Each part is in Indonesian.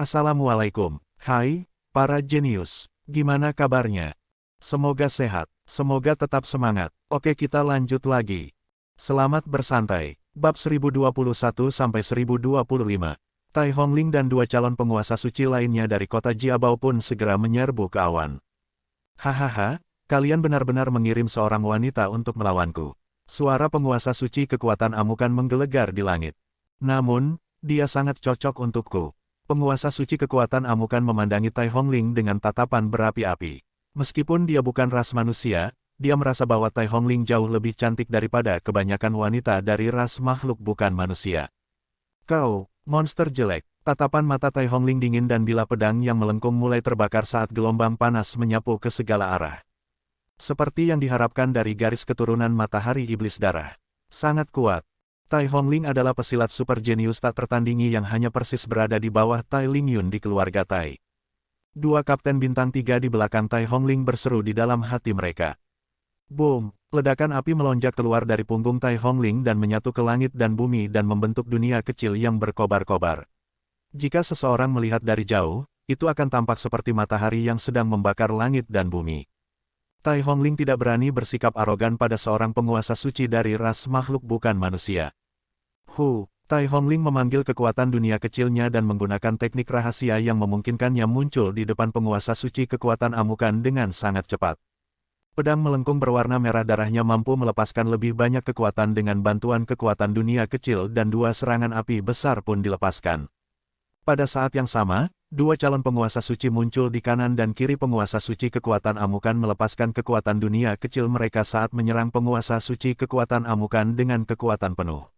Assalamualaikum. Hai, para jenius. Gimana kabarnya? Semoga sehat. Semoga tetap semangat. Oke, kita lanjut lagi. Selamat bersantai. Bab 1021-1025. Tai Hongling dan dua calon penguasa suci lainnya dari kota Jiabao pun segera menyerbu ke awan. Hahaha, kalian benar-benar mengirim seorang wanita untuk melawanku. Suara penguasa suci kekuatan amukan menggelegar di langit. Namun, dia sangat cocok untukku. Penguasa suci kekuatan amukan memandangi Tai Hongling dengan tatapan berapi-api. Meskipun dia bukan ras manusia, dia merasa bahwa Tai Hongling jauh lebih cantik daripada kebanyakan wanita dari ras makhluk bukan manusia. Kau, monster jelek. Tatapan mata Tai Hongling dingin dan bilah pedang yang melengkung mulai terbakar saat gelombang panas menyapu ke segala arah. Seperti yang diharapkan dari garis keturunan matahari iblis darah. Sangat kuat. Tai Hongling adalah pesilat super jenius tak tertandingi yang hanya persis berada di bawah Tai Lingyun di keluarga Tai. Dua kapten bintang 3 di belakang Tai Hongling berseru di dalam hati mereka. Boom! Ledakan api melonjak keluar dari punggung Tai Hongling dan menyatu ke langit dan bumi dan membentuk dunia kecil yang berkobar-kobar. Jika seseorang melihat dari jauh, itu akan tampak seperti matahari yang sedang membakar langit dan bumi. Tai Hongling tidak berani bersikap arogan pada seorang penguasa suci dari ras makhluk bukan manusia. Tai Hongling memanggil kekuatan dunia kecilnya dan menggunakan teknik rahasia yang memungkinkannya muncul di depan penguasa suci kekuatan amukan dengan sangat cepat. Pedang melengkung berwarna merah darahnya mampu melepaskan lebih banyak kekuatan dengan bantuan kekuatan dunia kecil dan dua serangan api besar pun dilepaskan. Pada saat yang sama, dua calon penguasa suci muncul di kanan dan kiri penguasa suci kekuatan amukan melepaskan kekuatan dunia kecil mereka saat menyerang penguasa suci kekuatan amukan dengan kekuatan penuh.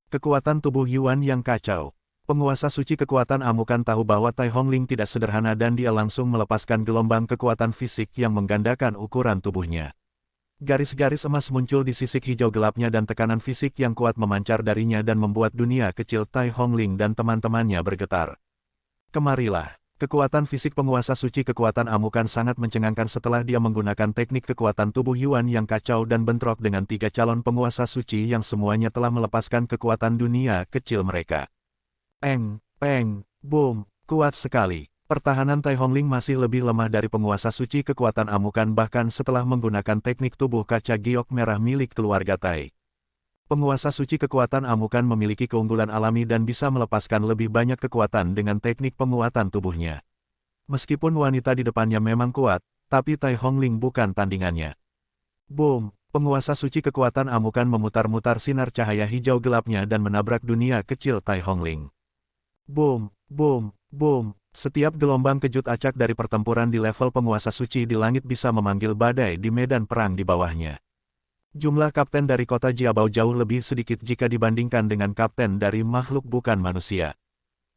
Kekuatan tubuh Yuan yang kacau. Penguasa suci kekuatan amukan tahu bahwa Tai Hongling tidak sederhana dan dia langsung melepaskan gelombang kekuatan fisik yang menggandakan ukuran tubuhnya. Garis-garis emas muncul di sisik hijau gelapnya dan tekanan fisik yang kuat memancar darinya dan membuat dunia kecil Tai Hongling dan teman-temannya bergetar. Kemarilah. Kekuatan fisik penguasa suci kekuatan amukan sangat mencengangkan setelah dia menggunakan teknik kekuatan tubuh Yuan yang kacau dan bentrok dengan tiga calon penguasa suci yang semuanya telah melepaskan kekuatan dunia kecil mereka. Peng, boom, kuat sekali. Pertahanan Tai Hongling masih lebih lemah dari penguasa suci kekuatan amukan bahkan setelah menggunakan teknik tubuh kaca giok merah milik keluarga Tai. Penguasa suci kekuatan amukan memiliki keunggulan alami dan bisa melepaskan lebih banyak kekuatan dengan teknik penguatan tubuhnya. Meskipun wanita di depannya memang kuat, tapi Tai Hongling bukan tandingannya. Boom! Penguasa suci kekuatan amukan memutar-mutar sinar cahaya hijau gelapnya dan menabrak dunia kecil Tai Hongling. Boom! Boom! Boom! Setiap gelombang kejut acak dari pertempuran di level penguasa suci di langit bisa memanggil badai di medan perang di bawahnya. Jumlah kapten dari kota Jiabao jauh lebih sedikit jika dibandingkan dengan kapten dari makhluk bukan manusia.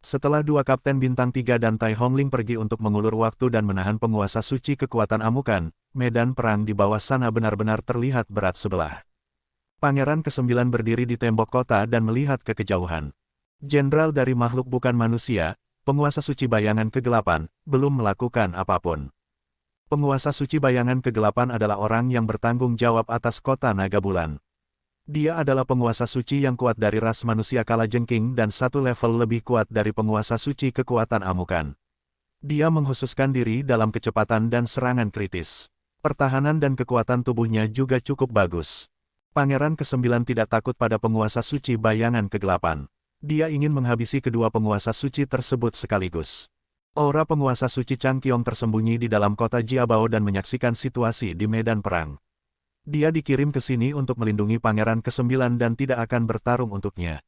Setelah dua kapten bintang 3 dan Tai Hongling pergi untuk mengulur waktu dan menahan penguasa suci kekuatan amukan, medan perang di bawah sana benar-benar terlihat berat sebelah. Pangeran ke-9 berdiri di tembok kota dan melihat ke kejauhan. Jenderal dari makhluk bukan manusia, penguasa suci bayangan kegelapan, belum melakukan apapun. Penguasa suci bayangan kegelapan adalah orang yang bertanggung jawab atas kota Naga Bulan. Dia adalah penguasa suci yang kuat dari ras manusia kalajengking dan satu level lebih kuat dari penguasa suci kekuatan amukan. Dia menghususkan diri dalam kecepatan dan serangan kritis. Pertahanan dan kekuatan tubuhnya juga cukup bagus. Pangeran ke-9 tidak takut pada penguasa suci bayangan kegelapan. Dia ingin menghabisi kedua penguasa suci tersebut sekaligus. Aura penguasa suci Chang Qiong tersembunyi di dalam kota Jiabao dan menyaksikan situasi di medan perang. Dia dikirim ke sini untuk melindungi Pangeran ke-9 dan tidak akan bertarung untuknya.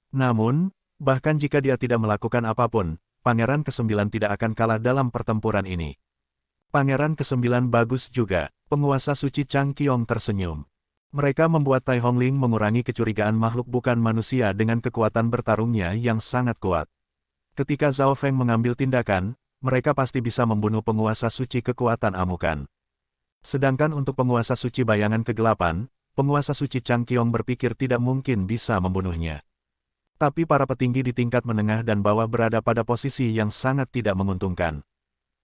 Namun, bahkan jika dia tidak melakukan apapun, Pangeran ke-9 tidak akan kalah dalam pertempuran ini. Pangeran ke-9 bagus juga, penguasa suci Chang Qiong tersenyum. Mereka membuat Tai Hongling mengurangi kecurigaan makhluk bukan manusia dengan kekuatan bertarungnya yang sangat kuat. Ketika Zhao Feng mengambil tindakan, mereka pasti bisa membunuh penguasa suci kekuatan amukan. Sedangkan untuk penguasa suci bayangan kegelapan, penguasa suci Chang Qiong berpikir tidak mungkin bisa membunuhnya. Tapi para petinggi di tingkat menengah dan bawah berada pada posisi yang sangat tidak menguntungkan.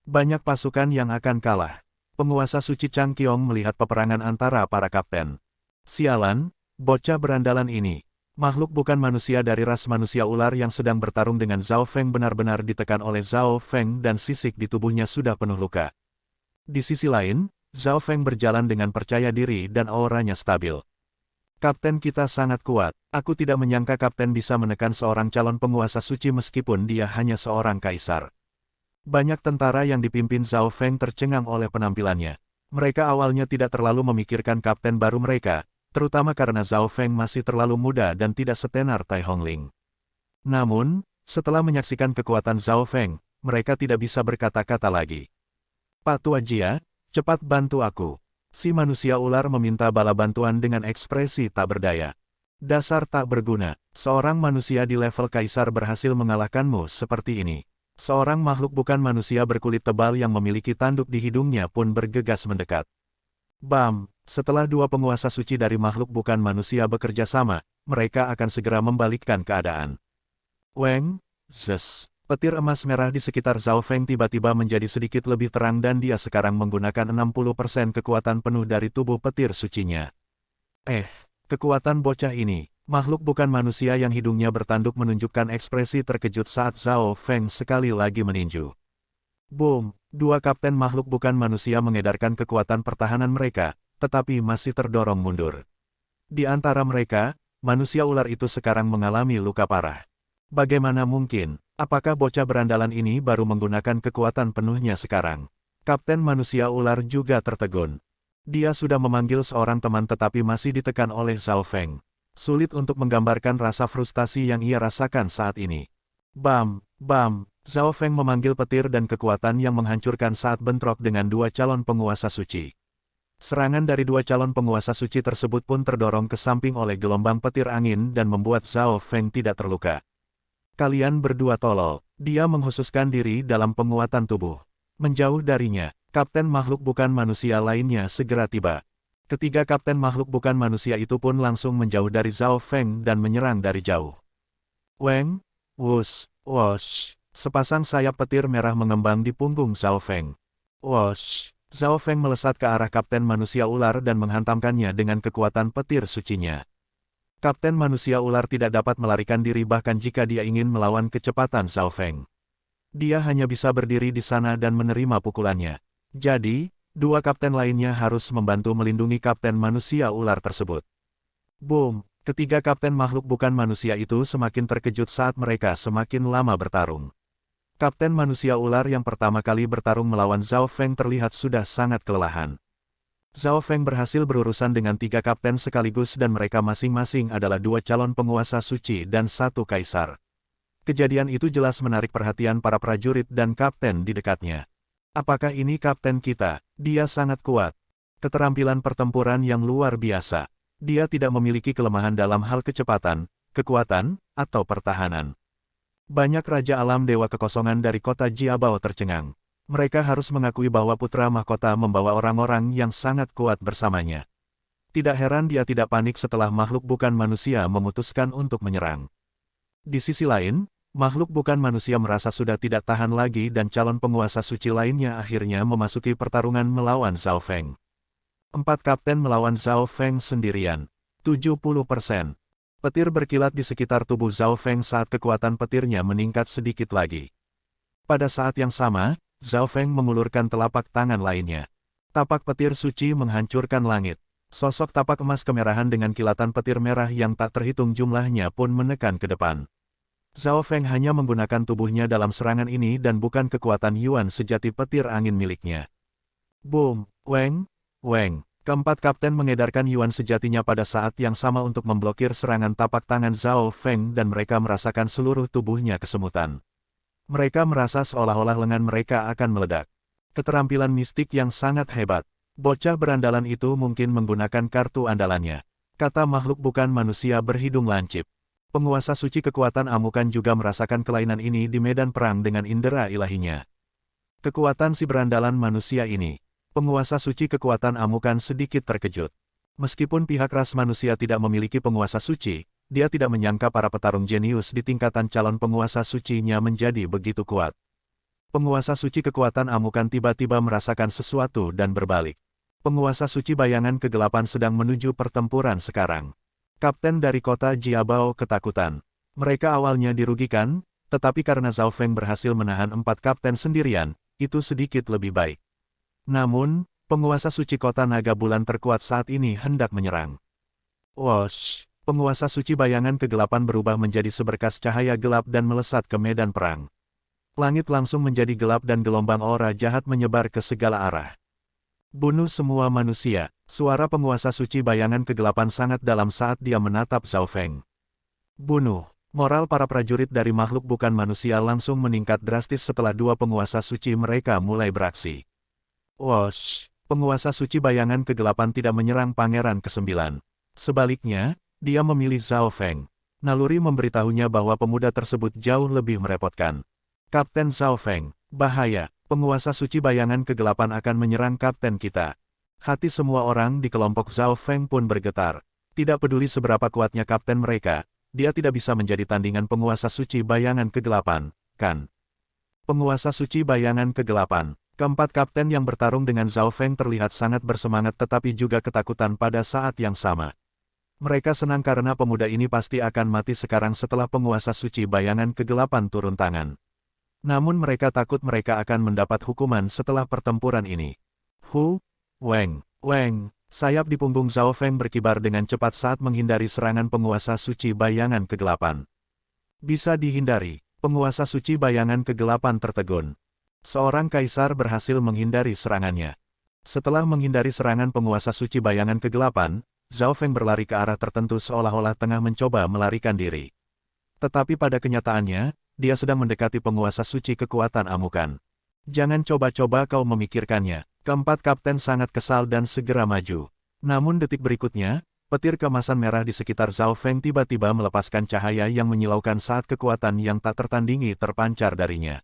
Banyak pasukan yang akan kalah. Penguasa suci Chang Qiong melihat peperangan antara para kapten. Sialan, bocah berandalan ini. Makhluk bukan manusia dari ras manusia ular yang sedang bertarung dengan Zhao Feng benar-benar ditekan oleh Zhao Feng dan sisik di tubuhnya sudah penuh luka. Di sisi lain, Zhao Feng berjalan dengan percaya diri dan auranya stabil. Kapten kita sangat kuat. Aku tidak menyangka kapten bisa menekan seorang calon penguasa suci meskipun dia hanya seorang kaisar. Banyak tentara yang dipimpin Zhao Feng tercengang oleh penampilannya. Mereka awalnya tidak terlalu memikirkan kapten baru mereka, terutama karena Zhao Feng masih terlalu muda dan tidak setenar Tai Hongling. Namun, setelah menyaksikan kekuatan Zhao Feng, mereka tidak bisa berkata-kata lagi. Pak Tua Jia, cepat bantu aku. Si manusia ular meminta bala bantuan dengan ekspresi tak berdaya. Dasar tak berguna, seorang manusia di level kaisar berhasil mengalahkanmu seperti ini. Seorang makhluk bukan manusia berkulit tebal yang memiliki tanduk di hidungnya pun bergegas mendekat. Bam! Setelah dua penguasa suci dari makhluk bukan manusia bekerja sama, mereka akan segera membalikkan keadaan. Weng, zes. Petir emas merah di sekitar Zhao Feng tiba-tiba menjadi sedikit lebih terang dan dia sekarang menggunakan 60% kekuatan penuh dari tubuh petir sucinya. Kekuatan bocah ini, makhluk bukan manusia yang hidungnya bertanduk menunjukkan ekspresi terkejut saat Zhao Feng sekali lagi meninju. Boom! Dua kapten makhluk bukan manusia mengedarkan kekuatan pertahanan mereka, tetapi masih terdorong mundur. Di antara mereka, manusia ular itu sekarang mengalami luka parah. Bagaimana mungkin? Apakah bocah berandalan ini baru menggunakan kekuatan penuhnya sekarang? Kapten manusia ular juga tertegun. Dia sudah memanggil seorang teman tetapi masih ditekan oleh Zhao Feng. Sulit untuk menggambarkan rasa frustasi yang ia rasakan saat ini. Bam! Bam! Zhao Feng memanggil petir dan kekuatan yang menghancurkan saat bentrok dengan dua calon penguasa suci. Serangan dari dua calon penguasa suci tersebut pun terdorong ke samping oleh gelombang petir angin dan membuat Zhao Feng tidak terluka. Kalian berdua tolol, dia menghususkan diri dalam penguatan tubuh. Menjauh darinya, kapten makhluk bukan manusia lainnya segera tiba. Ketiga kapten makhluk bukan manusia itu pun langsung menjauh dari Zhao Feng dan menyerang dari jauh. Weng, wush, wosh. Sepasang sayap petir merah mengembang di punggung Zhao Feng. Wosh. Zhao Feng melesat ke arah kapten manusia ular dan menghantamkannya dengan kekuatan petir sucinya. Kapten manusia ular tidak dapat melarikan diri bahkan jika dia ingin melawan kecepatan Zhao Feng. Dia hanya bisa berdiri di sana dan menerima pukulannya. Jadi, dua kapten lainnya harus membantu melindungi kapten manusia ular tersebut. Boom! Ketiga kapten makhluk bukan manusia itu semakin terkejut saat mereka semakin lama bertarung. Kapten manusia ular yang pertama kali bertarung melawan Zhao Feng terlihat sudah sangat kelelahan. Zhao Feng berhasil berurusan dengan tiga kapten sekaligus dan mereka masing-masing adalah dua calon penguasa suci dan satu kaisar. Kejadian itu jelas menarik perhatian para prajurit dan kapten di dekatnya. Apakah ini kapten kita? Dia sangat kuat. Keterampilan pertempuran yang luar biasa. Dia tidak memiliki kelemahan dalam hal kecepatan, kekuatan, atau pertahanan. Banyak Raja Alam Dewa Kekosongan dari kota Jiabao tercengang. Mereka harus mengakui bahwa putra mahkota membawa orang-orang yang sangat kuat bersamanya. Tidak heran dia tidak panik setelah makhluk bukan manusia memutuskan untuk menyerang. Di sisi lain, makhluk bukan manusia merasa sudah tidak tahan lagi dan calon penguasa suci lainnya akhirnya memasuki pertarungan melawan Zhao Feng. 4 kapten melawan Zhao Feng sendirian. 70%. Petir berkilat di sekitar tubuh Zhao Feng saat kekuatan petirnya meningkat sedikit lagi. Pada saat yang sama, Zhao Feng mengulurkan telapak tangan lainnya. Tapak petir suci menghancurkan langit. Sosok tapak emas kemerahan dengan kilatan petir merah yang tak terhitung jumlahnya pun menekan ke depan. Zhao Feng hanya menggunakan tubuhnya dalam serangan ini dan bukan kekuatan Yuan sejati petir angin miliknya. Boom! Weng! Weng! Keempat kapten mengedarkan Yuan sejatinya pada saat yang sama untuk memblokir serangan tapak tangan Zhao Feng dan mereka merasakan seluruh tubuhnya kesemutan. Mereka merasa seolah-olah lengan mereka akan meledak. Keterampilan mistik yang sangat hebat. Bocah berandalan itu mungkin menggunakan kartu andalannya. Kata makhluk bukan manusia berhidung lancip. Penguasa suci kekuatan amukan juga merasakan kelainan ini di medan perang dengan indera ilahinya. Kekuatan si berandalan manusia ini. Penguasa suci kekuatan amukan sedikit terkejut. Meskipun pihak ras manusia tidak memiliki penguasa suci, dia tidak menyangka para petarung jenius di tingkatan calon penguasa sucinya menjadi begitu kuat. Penguasa suci kekuatan amukan tiba-tiba merasakan sesuatu dan berbalik. Penguasa suci bayangan kegelapan sedang menuju pertempuran sekarang. Kapten dari kota Jiabao ketakutan. Mereka awalnya dirugikan, tetapi karena Zhao Feng berhasil menahan 4 kapten sendirian, itu sedikit lebih baik. Namun, penguasa suci kota naga bulan terkuat saat ini hendak menyerang. Wosh! Penguasa suci bayangan kegelapan berubah menjadi seberkas cahaya gelap dan melesat ke medan perang. Langit langsung menjadi gelap dan gelombang aura jahat menyebar ke segala arah. Bunuh semua manusia. Suara penguasa suci bayangan kegelapan sangat dalam saat dia menatap Zhao Feng. Bunuh. Moral para prajurit dari makhluk bukan manusia langsung meningkat drastis setelah 2 penguasa suci mereka mulai beraksi. Wosh! Penguasa suci bayangan kegelapan tidak menyerang pangeran ke-9. Sebaliknya, dia memilih Zhao Feng. Naluri memberitahunya bahwa pemuda tersebut jauh lebih merepotkan. Kapten Zhao Feng, bahaya, penguasa suci bayangan kegelapan akan menyerang kapten kita. Hati semua orang di kelompok Zhao Feng pun bergetar. Tidak peduli seberapa kuatnya kapten mereka, dia tidak bisa menjadi tandingan penguasa suci bayangan kegelapan, kan? Penguasa suci bayangan kegelapan. Keempat kapten yang bertarung dengan Zhao Feng terlihat sangat bersemangat tetapi juga ketakutan pada saat yang sama. Mereka senang karena pemuda ini pasti akan mati sekarang setelah penguasa suci bayangan kegelapan turun tangan. Namun mereka takut mereka akan mendapat hukuman setelah pertempuran ini. Weng. Sayap di punggung Zhao Feng berkibar dengan cepat saat menghindari serangan penguasa suci bayangan kegelapan. Bisa dihindari, penguasa suci bayangan kegelapan tertegun. Seorang kaisar berhasil menghindari serangannya. Setelah menghindari serangan penguasa suci bayangan kegelapan, Zhao Feng berlari ke arah tertentu seolah-olah tengah mencoba melarikan diri. Tetapi pada kenyataannya, dia sedang mendekati penguasa suci kekuatan amukan. Jangan coba-coba kau memikirkannya. Keempat kapten sangat kesal dan segera maju. Namun detik berikutnya, petir keemasan merah di sekitar Zhao Feng tiba-tiba melepaskan cahaya yang menyilaukan saat kekuatan yang tak tertandingi terpancar darinya.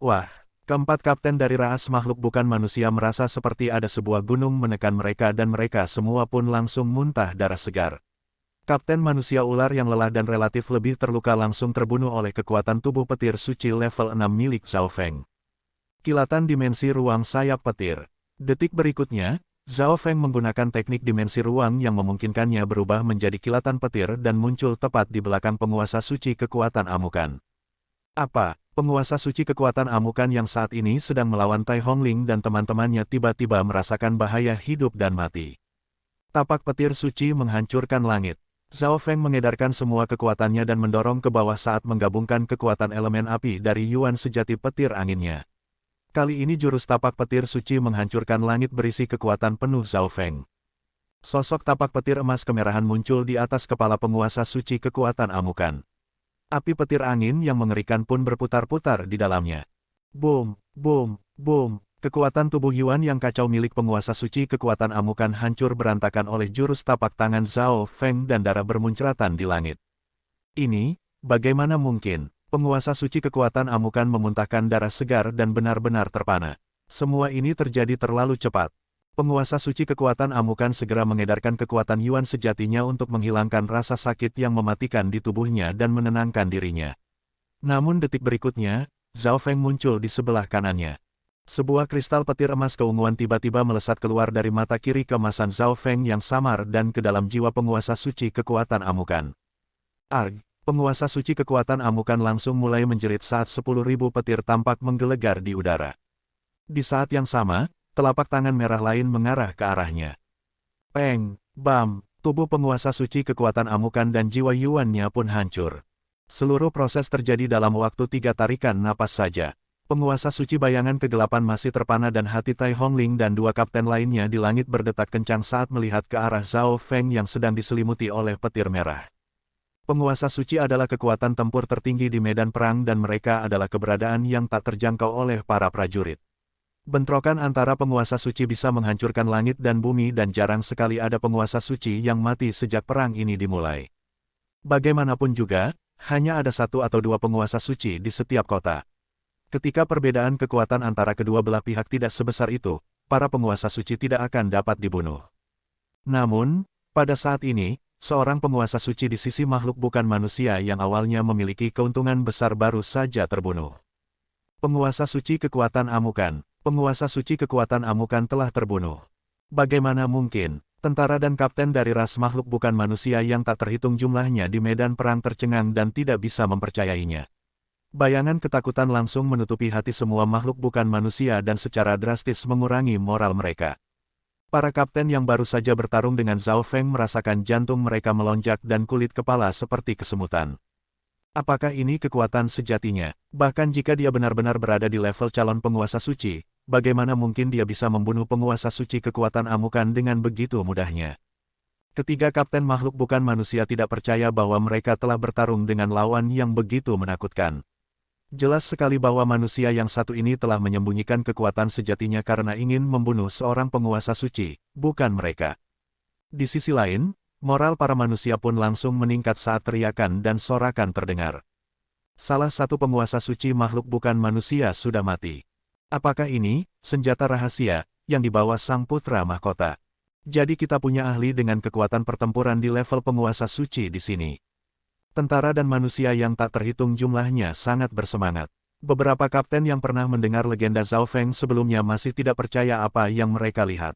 Wah! Keempat kapten dari ras makhluk bukan manusia merasa seperti ada sebuah gunung menekan mereka dan mereka semua pun langsung muntah darah segar. Kapten manusia ular yang lelah dan relatif lebih terluka langsung terbunuh oleh kekuatan tubuh petir suci level 6 milik Zhao Feng. Kilatan dimensi ruang sayap petir. Detik berikutnya, Zhao Feng menggunakan teknik dimensi ruang yang memungkinkannya berubah menjadi kilatan petir dan muncul tepat di belakang penguasa suci kekuatan amukan. Apa? Penguasa suci kekuatan amukan yang saat ini sedang melawan Tai Hongling dan teman-temannya tiba-tiba merasakan bahaya hidup dan mati. Tapak petir suci menghancurkan langit. Zhao Feng mengedarkan semua kekuatannya dan mendorong ke bawah saat menggabungkan kekuatan elemen api dari Yuan sejati petir anginnya. Kali ini jurus tapak petir suci menghancurkan langit berisi kekuatan penuh Zhao Feng. Sosok tapak petir emas kemerahan muncul di atas kepala penguasa suci kekuatan amukan. Api petir angin yang mengerikan pun berputar-putar di dalamnya. Boom! Kekuatan tubuh Yuan yang kacau milik penguasa suci kekuatan amukan hancur berantakan oleh jurus tapak tangan Zhao Feng dan darah bermuncratan di langit. Ini, bagaimana mungkin? Penguasa suci kekuatan amukan memuntahkan darah segar dan benar-benar terpana. Semua ini terjadi terlalu cepat. Penguasa suci kekuatan amukan segera mengedarkan kekuatan Yuan sejatinya untuk menghilangkan rasa sakit yang mematikan di tubuhnya dan menenangkan dirinya. Namun detik berikutnya, Zhao Feng muncul di sebelah kanannya. Sebuah kristal petir emas keunguan tiba-tiba melesat keluar dari mata kiri keemasan Zhao Feng yang samar dan ke dalam jiwa penguasa suci kekuatan amukan. Arg! Penguasa suci kekuatan amukan langsung mulai menjerit saat 10.000 petir tampak menggelegar di udara. Di saat yang sama, telapak tangan merah lain mengarah ke arahnya. Peng! Bam! Tubuh penguasa suci kekuatan amukan dan jiwa Yuan-nya pun hancur. Seluruh proses terjadi dalam waktu 3 tarikan napas saja. Penguasa suci bayangan kegelapan masih terpana dan hati Tai Hongling dan 2 kapten lainnya di langit berdetak kencang saat melihat ke arah Zhao Feng yang sedang diselimuti oleh petir merah. Penguasa suci adalah kekuatan tempur tertinggi di medan perang dan mereka adalah keberadaan yang tak terjangkau oleh para prajurit. Bentrokan antara penguasa suci bisa menghancurkan langit dan bumi dan jarang sekali ada penguasa suci yang mati sejak perang ini dimulai. Bagaimanapun juga, hanya ada 1 atau 2 penguasa suci di setiap kota. Ketika perbedaan kekuatan antara kedua belah pihak tidak sebesar itu, para penguasa suci tidak akan dapat dibunuh. Namun, pada saat ini, seorang penguasa suci di sisi makhluk bukan manusia yang awalnya memiliki keuntungan besar baru saja terbunuh. Penguasa suci kekuatan amukan. Penguasa suci kekuatan amukan telah terbunuh. Bagaimana mungkin? Tentara dan kapten dari ras makhluk bukan manusia yang tak terhitung jumlahnya di medan perang tercengang dan tidak bisa mempercayainya. Bayangan ketakutan langsung menutupi hati semua makhluk bukan manusia dan secara drastis mengurangi moral mereka. Para kapten yang baru saja bertarung dengan Zhao Feng merasakan jantung mereka melonjak dan kulit kepala seperti kesemutan. Apakah ini kekuatan sejatinya? Bahkan jika dia benar-benar berada di level calon penguasa suci, bagaimana mungkin dia bisa membunuh penguasa suci kekuatan amukan dengan begitu mudahnya? Ketiga kapten makhluk bukan manusia tidak percaya bahwa mereka telah bertarung dengan lawan yang begitu menakutkan. Jelas sekali bahwa manusia yang satu ini telah menyembunyikan kekuatan sejatinya karena ingin membunuh seorang penguasa suci, bukan mereka. Di sisi lain, moral para manusia pun langsung meningkat saat teriakan dan sorakan terdengar. Salah satu penguasa suci makhluk bukan manusia sudah mati. Apakah ini senjata rahasia yang dibawa sang putra mahkota? Jadi kita punya ahli dengan kekuatan pertempuran di level penguasa suci di sini. Tentara dan manusia yang tak terhitung jumlahnya sangat bersemangat. Beberapa kapten yang pernah mendengar legenda Zhao Feng sebelumnya masih tidak percaya apa yang mereka lihat.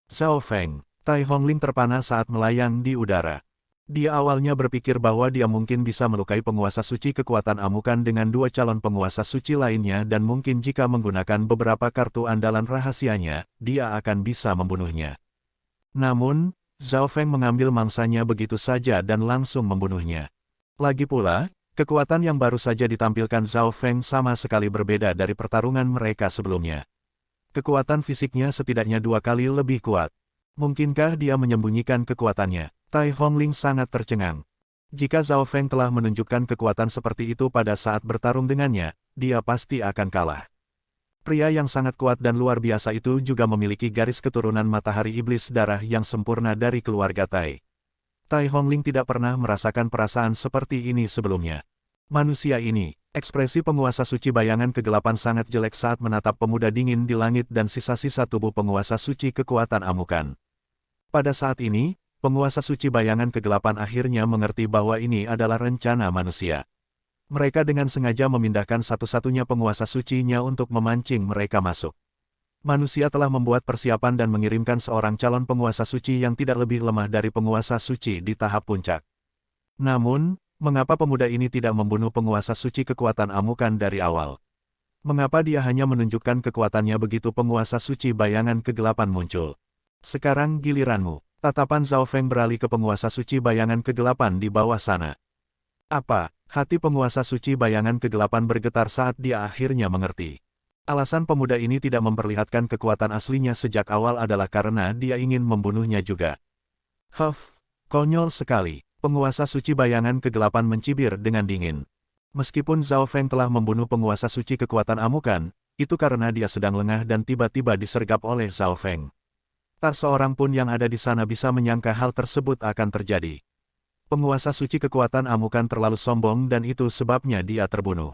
Zhao Feng, Tai Hongling terpana saat melayang di udara. Dia awalnya berpikir bahwa dia mungkin bisa melukai penguasa suci kekuatan amukan dengan dua calon penguasa suci lainnya dan mungkin jika menggunakan beberapa kartu andalan rahasianya, dia akan bisa membunuhnya. Namun, Zhao Feng mengambil mangsanya begitu saja dan langsung membunuhnya. Lagi pula, kekuatan yang baru saja ditampilkan Zhao Feng sama sekali berbeda dari pertarungan mereka sebelumnya. Kekuatan fisiknya setidaknya 2 kali lebih kuat. Mungkinkah dia menyembunyikan kekuatannya? Tai Hongling sangat tercengang. Jika Zhao Feng telah menunjukkan kekuatan seperti itu pada saat bertarung dengannya, dia pasti akan kalah. Pria yang sangat kuat dan luar biasa itu juga memiliki garis keturunan matahari iblis darah yang sempurna dari keluarga Tai. Tai Hongling tidak pernah merasakan perasaan seperti ini sebelumnya. Manusia ini, ekspresi penguasa suci bayangan kegelapan sangat jelek saat menatap pemuda dingin di langit dan sisa-sisa tubuh penguasa suci kekuatan amukan. Pada saat ini, penguasa suci bayangan kegelapan akhirnya mengerti bahwa ini adalah rencana manusia. Mereka dengan sengaja memindahkan satu-satunya penguasa sucinya untuk memancing mereka masuk. Manusia telah membuat persiapan dan mengirimkan seorang calon penguasa suci yang tidak lebih lemah dari penguasa suci di tahap puncak. Namun, mengapa pemuda ini tidak membunuh penguasa suci kekuatan amukan dari awal? Mengapa dia hanya menunjukkan kekuatannya begitu penguasa suci bayangan kegelapan muncul? Sekarang giliranmu. Tatapan Zhao Feng beralih ke penguasa suci bayangan kegelapan di bawah sana. Apa? Hati penguasa suci bayangan kegelapan bergetar saat dia akhirnya mengerti. Alasan pemuda ini tidak memperlihatkan kekuatan aslinya sejak awal adalah karena dia ingin membunuhnya juga. Konyol sekali. Penguasa suci bayangan kegelapan mencibir dengan dingin. Meskipun Zhao Feng telah membunuh penguasa suci kekuatan amukan, itu karena dia sedang lengah dan tiba-tiba disergap oleh Zhao Feng. Tak seorang pun yang ada di sana bisa menyangka hal tersebut akan terjadi. Penguasa suci kekuatan amukan terlalu sombong dan itu sebabnya dia terbunuh.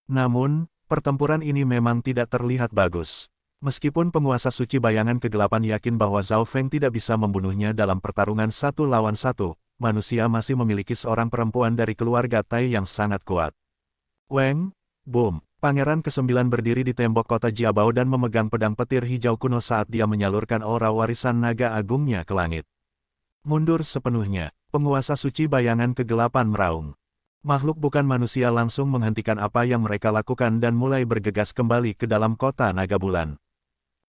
Namun, pertempuran ini memang tidak terlihat bagus. Meskipun penguasa suci bayangan kegelapan yakin bahwa Zhao Feng tidak bisa membunuhnya dalam pertarungan 1 lawan 1, manusia masih memiliki seorang perempuan dari keluarga Tai yang sangat kuat. Weng, boom, Pangeran ke-9 berdiri di tembok kota Jiabao dan memegang pedang petir hijau kuno saat dia menyalurkan aura warisan naga agungnya ke langit. Mundur sepenuhnya, penguasa suci bayangan kegelapan meraung. Makhluk bukan manusia langsung menghentikan apa yang mereka lakukan dan mulai bergegas kembali ke dalam kota naga bulan.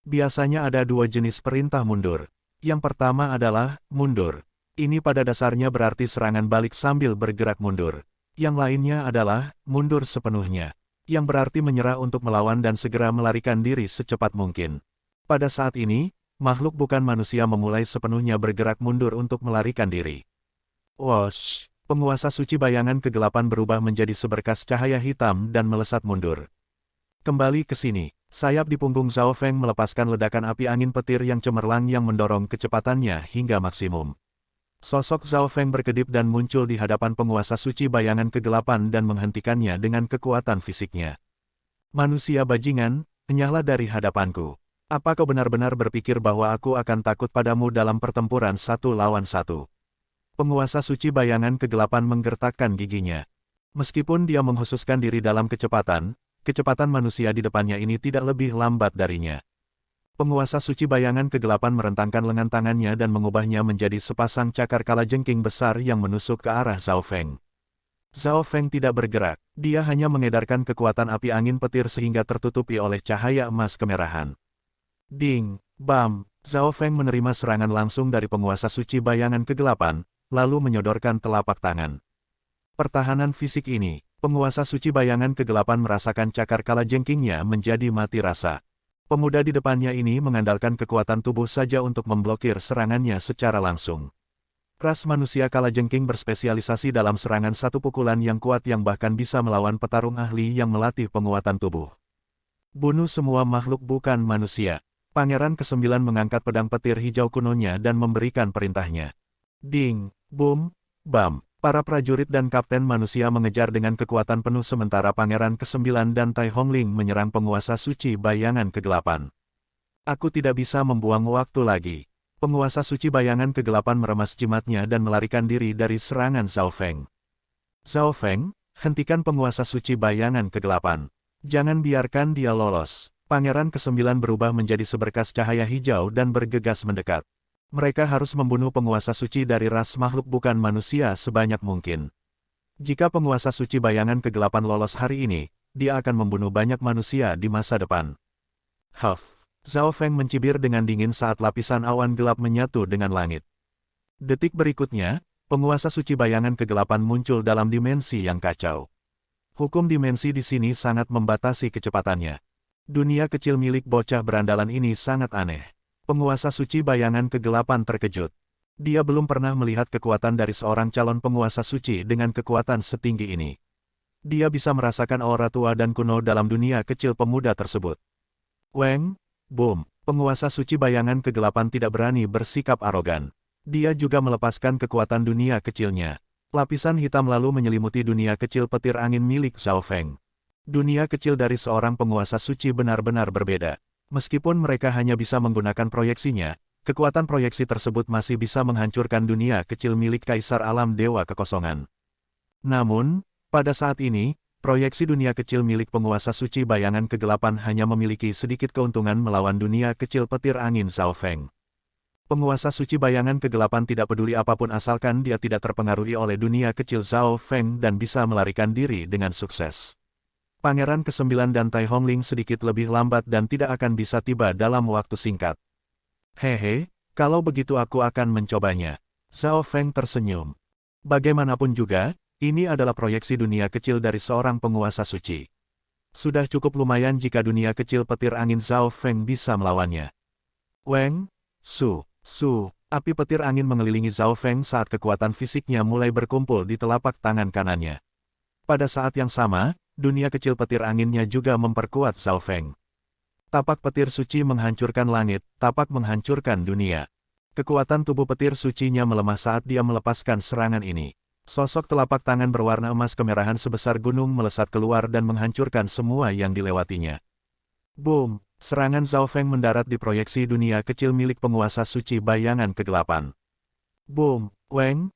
Biasanya ada 2 jenis perintah mundur. Yang pertama adalah mundur. Ini pada dasarnya berarti serangan balik sambil bergerak mundur. Yang lainnya adalah mundur sepenuhnya, yang berarti menyerah untuk melawan dan segera melarikan diri secepat mungkin. Pada saat ini, makhluk bukan manusia memulai sepenuhnya bergerak mundur untuk melarikan diri. Wosh! Penguasa suci bayangan kegelapan berubah menjadi seberkas cahaya hitam dan melesat mundur. Kembali ke sini, sayap di punggung Zhao Feng melepaskan ledakan api angin petir yang cemerlang yang mendorong kecepatannya hingga maksimum. Sosok Zhao Feng berkedip dan muncul di hadapan penguasa suci bayangan kegelapan dan menghentikannya dengan kekuatan fisiknya. Manusia bajingan, enyahlah dari hadapanku. Apa kau benar-benar berpikir bahwa aku akan takut padamu dalam pertempuran 1 lawan 1? Penguasa suci bayangan kegelapan menggertakkan giginya. Meskipun dia menghususkan diri dalam kecepatan manusia di depannya ini tidak lebih lambat darinya. Penguasa suci bayangan kegelapan merentangkan lengan tangannya dan mengubahnya menjadi sepasang cakar kalajengking besar yang menusuk ke arah Zhao Feng. Zhao Feng tidak bergerak, dia hanya mengedarkan kekuatan api angin petir sehingga tertutupi oleh cahaya emas kemerahan. Ding, bam, Zhao Feng menerima serangan langsung dari penguasa suci bayangan kegelapan, lalu menyodorkan telapak tangan. Pertahanan fisik ini, penguasa suci bayangan kegelapan merasakan cakar kalajengkingnya menjadi mati rasa. Pemuda di depannya ini mengandalkan kekuatan tubuh saja untuk memblokir serangannya secara langsung. Ras manusia kalajengking berspesialisasi dalam serangan satu pukulan yang kuat yang bahkan bisa melawan petarung ahli yang melatih penguatan tubuh. Bunuh semua makhluk bukan manusia. Pangeran ke-9 mengangkat pedang petir hijau kunonya dan memberikan perintahnya. Ding, boom, bam. Para prajurit dan kapten manusia mengejar dengan kekuatan penuh sementara Pangeran ke-9 dan Tai Hongling menyerang penguasa suci bayangan kegelapan. Aku tidak bisa membuang waktu lagi. Penguasa suci bayangan kegelapan meremas jimatnya dan melarikan diri dari serangan Zhao Feng. Zhao Feng, hentikan penguasa suci bayangan kegelapan. Jangan biarkan dia lolos. Pangeran ke-9 berubah menjadi seberkas cahaya hijau dan bergegas mendekat. Mereka harus membunuh penguasa suci dari ras makhluk bukan manusia sebanyak mungkin. Jika penguasa suci bayangan kegelapan lolos hari ini, dia akan membunuh banyak manusia di masa depan. Huff! Zhao Feng mencibir dengan dingin saat lapisan awan gelap menyatu dengan langit. Detik berikutnya, penguasa suci bayangan kegelapan muncul dalam dimensi yang kacau. Hukum dimensi di sini sangat membatasi kecepatannya. Dunia kecil milik bocah berandalan ini sangat aneh. Penguasa suci bayangan kegelapan terkejut. Dia belum pernah melihat kekuatan dari seorang calon penguasa suci dengan kekuatan setinggi ini. Dia bisa merasakan aura tua dan kuno dalam dunia kecil pemuda tersebut. Weng, boom, penguasa suci bayangan kegelapan tidak berani bersikap arogan. Dia juga melepaskan kekuatan dunia kecilnya. Lapisan hitam lalu menyelimuti dunia kecil petir angin milik Zhao Feng. Dunia kecil dari seorang penguasa suci benar-benar berbeda. Meskipun mereka hanya bisa menggunakan proyeksinya, kekuatan proyeksi tersebut masih bisa menghancurkan dunia kecil milik Kaisar Alam Dewa Kekosongan. Namun, pada saat ini, proyeksi dunia kecil milik penguasa suci bayangan kegelapan hanya memiliki sedikit keuntungan melawan dunia kecil petir angin Zhao Feng. Penguasa suci bayangan kegelapan tidak peduli apapun asalkan dia tidak terpengaruhi oleh dunia kecil Zhao Feng dan bisa melarikan diri dengan sukses. Pangeran ke-9 dan Tai Hongling sedikit lebih lambat dan tidak akan bisa tiba dalam waktu singkat. Hehe, kalau begitu aku akan mencobanya. Zhao Feng tersenyum. Bagaimanapun juga, ini adalah proyeksi dunia kecil dari seorang penguasa suci. Sudah cukup lumayan jika dunia kecil petir angin Zhao Feng bisa melawannya. Weng, su, api petir angin mengelilingi Zhao Feng saat kekuatan fisiknya mulai berkumpul di telapak tangan kanannya. Pada saat yang sama, dunia kecil petir anginnya juga memperkuat Zhao Feng. Tapak petir suci menghancurkan langit, tapak menghancurkan dunia. Kekuatan tubuh petir sucinya melemah saat dia melepaskan serangan ini. Sosok telapak tangan berwarna emas kemerahan sebesar gunung melesat keluar dan menghancurkan semua yang dilewatinya. Boom! Serangan Zhao Feng mendarat di proyeksi dunia kecil milik penguasa suci bayangan kegelapan. Boom! Weng!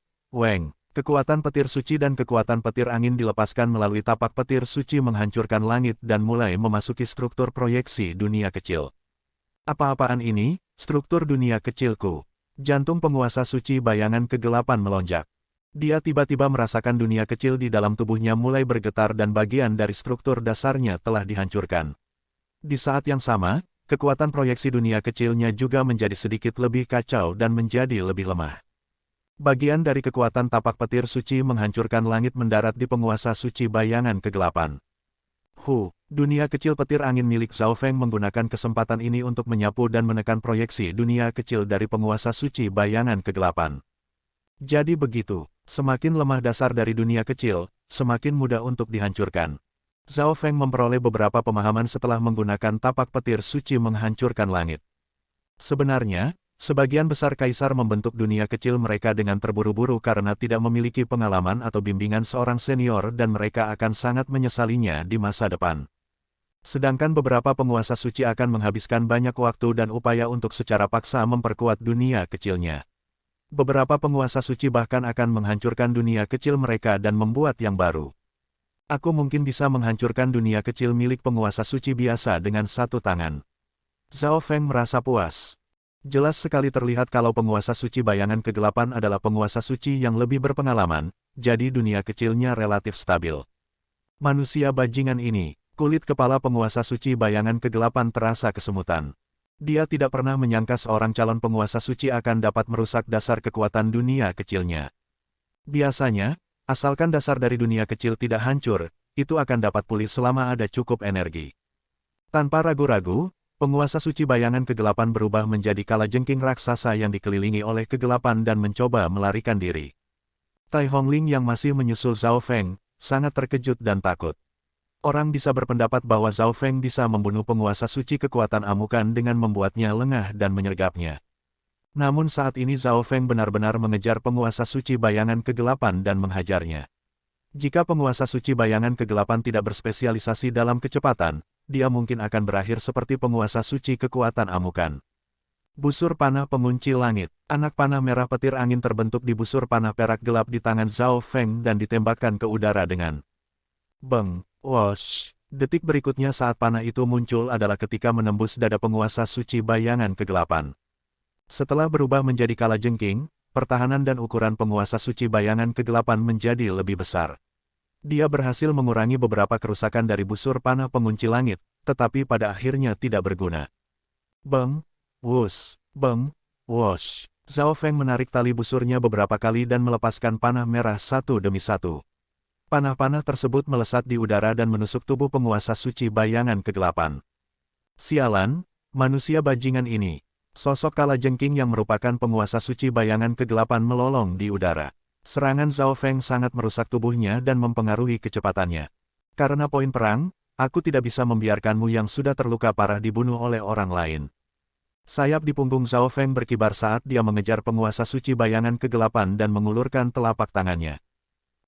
Kekuatan petir suci dan kekuatan petir angin dilepaskan melalui tapak petir suci menghancurkan langit dan mulai memasuki struktur proyeksi dunia kecil. Apa-apaan ini? Struktur dunia kecilku. Jantung penguasa suci bayangan kegelapan melonjak. Dia tiba-tiba merasakan dunia kecil di dalam tubuhnya mulai bergetar dan bagian dari struktur dasarnya telah dihancurkan. Di saat yang sama, kekuatan proyeksi dunia kecilnya juga menjadi sedikit lebih kacau dan menjadi lebih lemah. Bagian dari kekuatan tapak petir suci menghancurkan langit mendarat di penguasa suci bayangan kegelapan. Dunia kecil petir angin milik Zhao Feng menggunakan kesempatan ini untuk menyapu dan menekan proyeksi dunia kecil dari penguasa suci bayangan kegelapan. Jadi begitu, semakin lemah dasar dari dunia kecil, semakin mudah untuk dihancurkan. Zhao Feng memperoleh beberapa pemahaman setelah menggunakan tapak petir suci menghancurkan langit. Sebenarnya, sebagian besar kaisar membentuk dunia kecil mereka dengan terburu-buru karena tidak memiliki pengalaman atau bimbingan seorang senior dan mereka akan sangat menyesalinya di masa depan. Sedangkan beberapa penguasa suci akan menghabiskan banyak waktu dan upaya untuk secara paksa memperkuat dunia kecilnya. Beberapa penguasa suci bahkan akan menghancurkan dunia kecil mereka dan membuat yang baru. Aku mungkin bisa menghancurkan dunia kecil milik penguasa suci biasa dengan satu tangan. Zhao Feng merasa puas. Jelas sekali terlihat kalau penguasa suci bayangan kegelapan adalah penguasa suci yang lebih berpengalaman, jadi dunia kecilnya relatif stabil. Manusia bajingan ini, kulit kepala penguasa suci bayangan kegelapan terasa kesemutan. Dia tidak pernah menyangka seorang calon penguasa suci akan dapat merusak dasar kekuatan dunia kecilnya. Biasanya, asalkan dasar dari dunia kecil tidak hancur, itu akan dapat pulih selama ada cukup energi. Tanpa ragu-ragu, penguasa suci bayangan kegelapan berubah menjadi kalajengking raksasa yang dikelilingi oleh kegelapan dan mencoba melarikan diri. Tai Hongling yang masih menyusul Zhao Feng, sangat terkejut dan takut. Orang bisa berpendapat bahwa Zhao Feng bisa membunuh penguasa suci kekuatan amukan dengan membuatnya lengah dan menyergapnya. Namun saat ini Zhao Feng benar-benar mengejar penguasa suci bayangan kegelapan dan menghajarnya. Jika penguasa suci bayangan kegelapan tidak berspesialisasi dalam kecepatan, dia mungkin akan berakhir seperti penguasa suci kekuatan amukan. Busur panah pengunci langit. Anak panah merah petir angin terbentuk di busur panah perak gelap di tangan Zhao Feng dan ditembakkan ke udara dengan beng, wosh. Detik berikutnya saat panah itu muncul adalah ketika menembus dada penguasa suci bayangan kegelapan. Setelah berubah menjadi kalajengking, pertahanan dan ukuran penguasa suci bayangan kegelapan menjadi lebih besar. Dia berhasil mengurangi beberapa kerusakan dari busur panah pengunci langit, tetapi pada akhirnya tidak berguna. Beng, wush, beng, wosh. Zhao Feng menarik tali busurnya beberapa kali dan melepaskan panah merah satu demi satu. Panah-panah tersebut melesat di udara dan menusuk tubuh penguasa suci bayangan kegelapan. Sialan, manusia bajingan ini. Sosok kalajengking yang merupakan penguasa suci bayangan kegelapan melolong di udara. Serangan Zhao Feng sangat merusak tubuhnya dan mempengaruhi kecepatannya. Karena poin perang, aku tidak bisa membiarkanmu yang sudah terluka parah dibunuh oleh orang lain. Sayap di punggung Zhao Feng berkibar saat dia mengejar penguasa suci bayangan kegelapan dan mengulurkan telapak tangannya.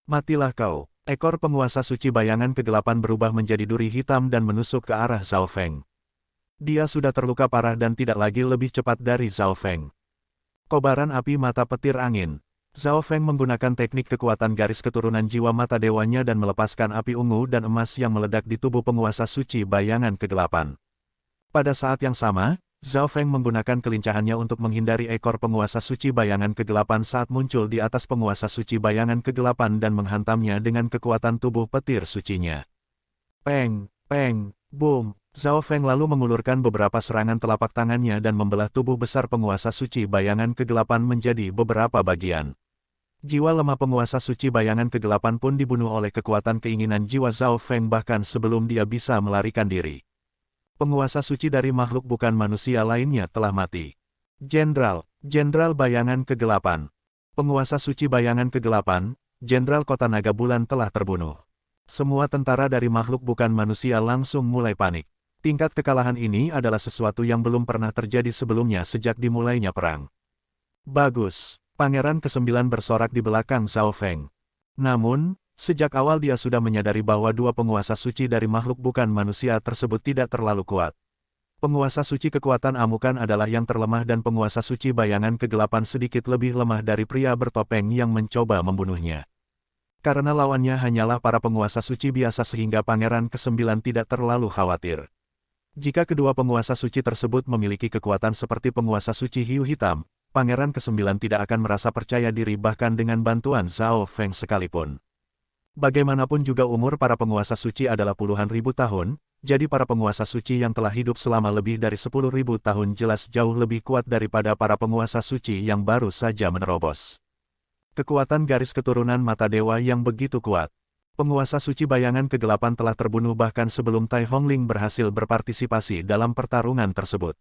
Matilah kau. Ekor penguasa suci bayangan kegelapan berubah menjadi duri hitam dan menusuk ke arah Zhao Feng. Dia sudah terluka parah dan tidak lagi lebih cepat dari Zhao Feng. Kobaran api mata petir angin. Zhao Feng menggunakan teknik kekuatan garis keturunan jiwa mata dewanya dan melepaskan api ungu dan emas yang meledak di tubuh penguasa suci bayangan kegelapan. Pada saat yang sama, Zhao Feng menggunakan kelincahannya untuk menghindari ekor penguasa suci bayangan kegelapan saat muncul di atas penguasa suci bayangan kegelapan dan menghantamnya dengan kekuatan tubuh petir sucinya. Peng, peng, boom. Zhao Feng lalu mengulurkan beberapa serangan telapak tangannya dan membelah tubuh besar penguasa suci bayangan kegelapan menjadi beberapa bagian. Jiwa lemah penguasa suci bayangan kegelapan pun dibunuh oleh kekuatan keinginan jiwa Zhao Feng bahkan sebelum dia bisa melarikan diri. Penguasa suci dari makhluk bukan manusia lainnya telah mati. Jenderal Bayangan Kegelapan. Penguasa suci bayangan kegelapan, Jenderal Kota Naga Bulan telah terbunuh. Semua tentara dari makhluk bukan manusia langsung mulai panik. Tingkat kekalahan ini adalah sesuatu yang belum pernah terjadi sebelumnya sejak dimulainya perang. Bagus, Pangeran ke-9 bersorak di belakang Zhao Feng. Namun, sejak awal dia sudah menyadari bahwa dua penguasa suci dari makhluk bukan manusia tersebut tidak terlalu kuat. Penguasa suci kekuatan amukan adalah yang terlemah dan penguasa suci bayangan kegelapan sedikit lebih lemah dari pria bertopeng yang mencoba membunuhnya. Karena lawannya hanyalah para penguasa suci biasa sehingga Pangeran ke-9 tidak terlalu khawatir. Jika kedua penguasa suci tersebut memiliki kekuatan seperti penguasa suci hiu hitam, Pangeran ke-9 tidak akan merasa percaya diri bahkan dengan bantuan Zhao Feng sekalipun. Bagaimanapun juga umur para penguasa suci adalah puluhan ribu tahun, jadi para penguasa suci yang telah hidup selama lebih dari 10.000 tahun jelas jauh lebih kuat daripada para penguasa suci yang baru saja menerobos. Kekuatan garis keturunan mata dewa yang begitu kuat. Penguasa suci bayangan kegelapan telah terbunuh bahkan sebelum Tai Hongling berhasil berpartisipasi dalam pertarungan tersebut.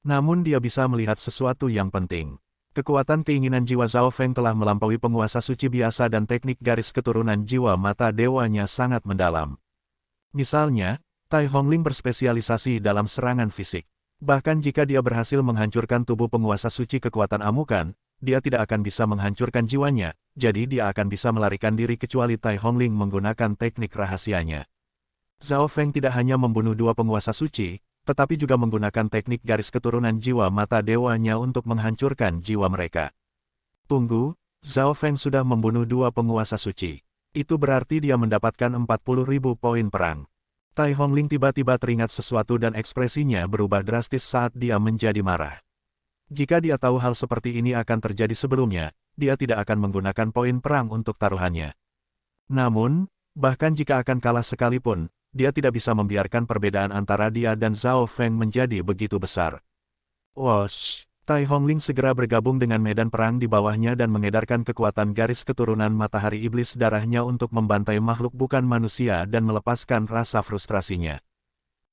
Namun dia bisa melihat sesuatu yang penting. Kekuatan keinginan jiwa Zhao Feng telah melampaui penguasa suci biasa dan teknik garis keturunan jiwa mata dewanya sangat mendalam. Misalnya, Tai Hongling berspesialisasi dalam serangan fisik. Bahkan jika dia berhasil menghancurkan tubuh penguasa suci kekuatan amukan, dia tidak akan bisa menghancurkan jiwanya, jadi dia akan bisa melarikan diri kecuali Tai Hongling menggunakan teknik rahasianya. Zhao Feng tidak hanya membunuh dua penguasa suci, tetapi juga menggunakan teknik garis keturunan jiwa mata dewanya untuk menghancurkan jiwa mereka. Tunggu, Zhao Feng sudah membunuh dua penguasa suci. Itu berarti dia mendapatkan 40.000 poin perang. Tai Hongling tiba-tiba teringat sesuatu dan ekspresinya berubah drastis saat dia menjadi marah. Jika dia tahu hal seperti ini akan terjadi sebelumnya, dia tidak akan menggunakan poin perang untuk taruhannya. Namun, bahkan jika akan kalah sekalipun, dia tidak bisa membiarkan perbedaan antara dia dan Zhao Feng menjadi begitu besar. Wosh! Tai Hongling segera bergabung dengan medan perang di bawahnya dan mengedarkan kekuatan garis keturunan matahari iblis darahnya untuk membantai makhluk bukan manusia dan melepaskan rasa frustrasinya.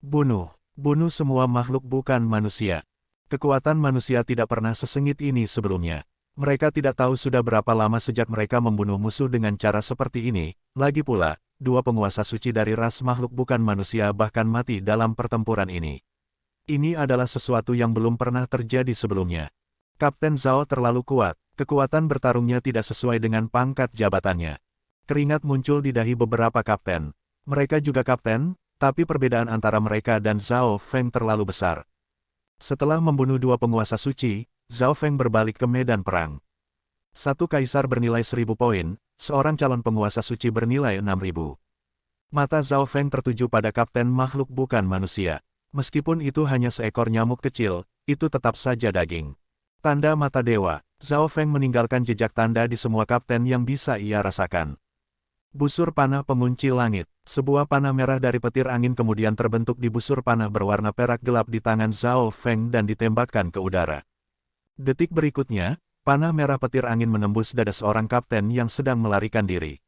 Bunuh! Bunuh semua makhluk bukan manusia. Kekuatan manusia tidak pernah sesengit ini sebelumnya. Mereka tidak tahu sudah berapa lama sejak mereka membunuh musuh dengan cara seperti ini. Lagi pula, dua penguasa suci dari ras makhluk bukan manusia bahkan mati dalam pertempuran ini. Ini adalah sesuatu yang belum pernah terjadi sebelumnya. Kapten Zhao terlalu kuat, kekuatan bertarungnya tidak sesuai dengan pangkat jabatannya. Keringat muncul di dahi beberapa kapten. Mereka juga kapten, tapi perbedaan antara mereka dan Zhao Feng terlalu besar. Setelah membunuh dua penguasa suci, Zhao Feng berbalik ke medan perang. Satu kaisar bernilai 1000 poin, seorang calon penguasa suci bernilai 6000. Mata Zhao Feng tertuju pada kapten makhluk bukan manusia. Meskipun itu hanya seekor nyamuk kecil, itu tetap saja daging. Tanda mata dewa, Zhao Feng meninggalkan jejak tanda di semua kapten yang bisa ia rasakan. Busur panah pengunci langit, sebuah panah merah dari petir angin kemudian terbentuk di busur panah berwarna perak gelap di tangan Zhao Feng dan ditembakkan ke udara. Detik berikutnya, panah merah petir angin menembus dada seorang kapten yang sedang melarikan diri.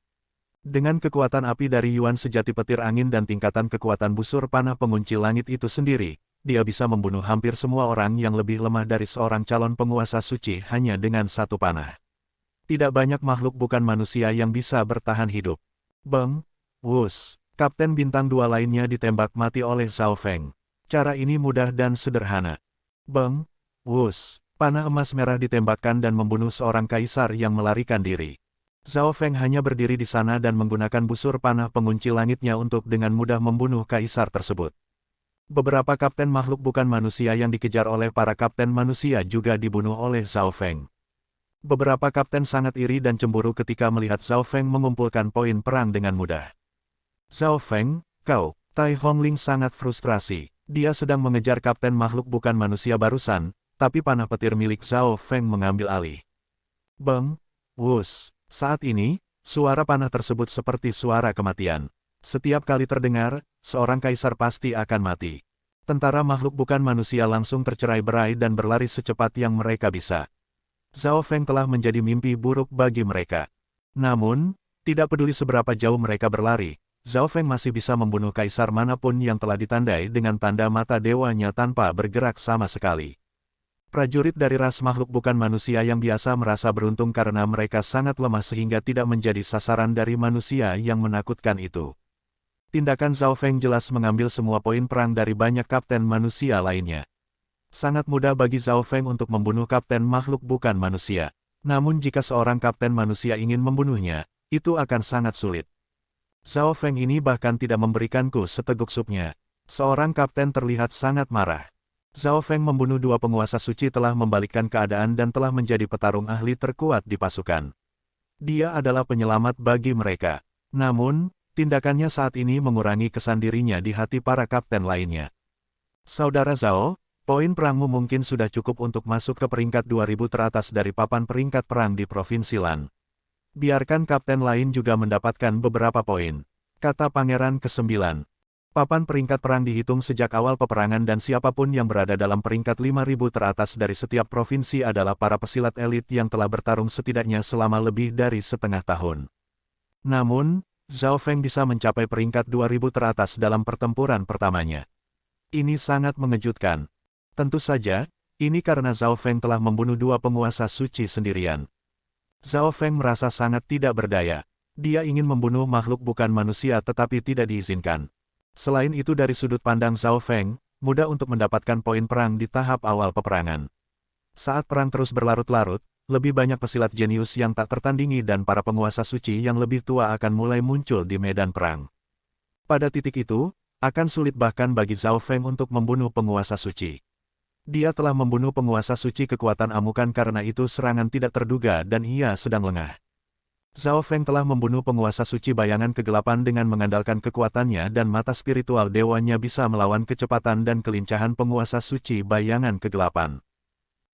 Dengan kekuatan api dari Yuan sejati petir angin dan tingkatan kekuatan busur panah pengunci langit itu sendiri, dia bisa membunuh hampir semua orang yang lebih lemah dari seorang calon penguasa suci hanya dengan satu panah. Tidak banyak makhluk bukan manusia yang bisa bertahan hidup. Beng! Wus! Kapten bintang 2 lainnya ditembak mati oleh Zhao Feng. Cara ini mudah dan sederhana. Beng! Wus! Panah emas merah ditembakkan dan membunuh seorang kaisar yang melarikan diri. Zhao Feng hanya berdiri di sana dan menggunakan busur panah pengunci langitnya untuk dengan mudah membunuh kaisar tersebut. Beberapa kapten makhluk bukan manusia yang dikejar oleh para kapten manusia juga dibunuh oleh Zhao Feng. Beberapa kapten sangat iri dan cemburu ketika melihat Zhao Feng mengumpulkan poin perang dengan mudah. Zhao Feng, kau, Tai Hongling sangat frustrasi. Dia sedang mengejar kapten makhluk bukan manusia barusan, tapi panah petir milik Zhao Feng mengambil alih. Beng! Wus! Saat ini, suara panah tersebut seperti suara kematian. Setiap kali terdengar, seorang kaisar pasti akan mati. Tentara makhluk bukan manusia langsung tercerai-berai dan berlari secepat yang mereka bisa. Zhao Feng telah menjadi mimpi buruk bagi mereka. Namun, tidak peduli seberapa jauh mereka berlari, Zhao Feng masih bisa membunuh kaisar manapun yang telah ditandai dengan tanda mata dewanya tanpa bergerak sama sekali. Prajurit dari ras makhluk bukan manusia yang biasa merasa beruntung karena mereka sangat lemah sehingga tidak menjadi sasaran dari manusia yang menakutkan itu. Tindakan Zhao Feng jelas mengambil semua poin perang dari banyak kapten manusia lainnya. Sangat mudah bagi Zhao Feng untuk membunuh kapten makhluk bukan manusia. Namun jika seorang kapten manusia ingin membunuhnya, itu akan sangat sulit. Zhao Feng ini bahkan tidak memberikanku seteguk supnya. Seorang kapten terlihat sangat marah. Zhao Feng membunuh dua penguasa suci telah membalikkan keadaan dan telah menjadi petarung ahli terkuat di pasukan. Dia adalah penyelamat bagi mereka. Namun, tindakannya saat ini mengurangi kesan dirinya di hati para kapten lainnya. Saudara Zhao, poin perangmu mungkin sudah cukup untuk masuk ke peringkat 2000 teratas dari papan peringkat perang di Provinsi Lan. Biarkan kapten lain juga mendapatkan beberapa poin, kata Pangeran ke-9. Papan peringkat perang dihitung sejak awal peperangan dan siapapun yang berada dalam peringkat 5000 teratas dari setiap provinsi adalah para pesilat elit yang telah bertarung setidaknya selama lebih dari setengah tahun. Namun, Zhao Feng bisa mencapai peringkat 2000 teratas dalam pertempuran pertamanya. Ini sangat mengejutkan. Tentu saja, ini karena Zhao Feng telah membunuh dua penguasa suci sendirian. Zhao Feng merasa sangat tidak berdaya. Dia ingin membunuh makhluk bukan manusia tetapi tidak diizinkan. Selain itu dari sudut pandang Zhao Feng, mudah untuk mendapatkan poin perang di tahap awal peperangan. Saat perang terus berlarut-larut, lebih banyak pesilat jenius yang tak tertandingi dan para penguasa suci yang lebih tua akan mulai muncul di medan perang. Pada titik itu, akan sulit bahkan bagi Zhao Feng untuk membunuh penguasa suci. Dia telah membunuh penguasa suci kekuatan amukan karena itu serangan tidak terduga dan ia sedang lengah. Zhao Feng telah membunuh penguasa suci bayangan kegelapan dengan mengandalkan kekuatannya dan mata spiritual dewanya bisa melawan kecepatan dan kelincahan penguasa suci bayangan kegelapan.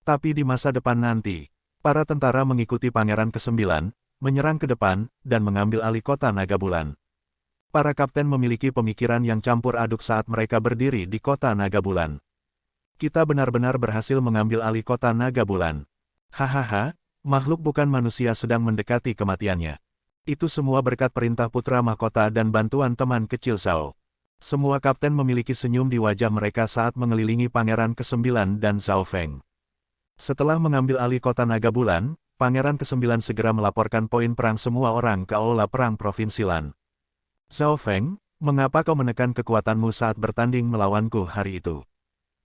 Tapi di masa depan nanti, para tentara mengikuti Pangeran ke-9, menyerang ke depan, dan mengambil alih kota Naga Bulan. Para kapten memiliki pemikiran yang campur aduk saat mereka berdiri di kota Naga Bulan. Kita benar-benar berhasil mengambil alih kota Naga Bulan. Hahaha. Makhluk bukan manusia sedang mendekati kematiannya. Itu semua berkat perintah putra mahkota dan bantuan teman kecil Zhao. Semua kapten memiliki senyum di wajah mereka saat mengelilingi Pangeran ke-9 dan Zhao Feng. Setelah mengambil alih kota Naga Bulan, Pangeran ke-9 segera melaporkan poin perang semua orang ke Aula Perang Provinsi Lan. Zhao Feng, mengapa kau menekan kekuatanmu saat bertanding melawanku hari itu?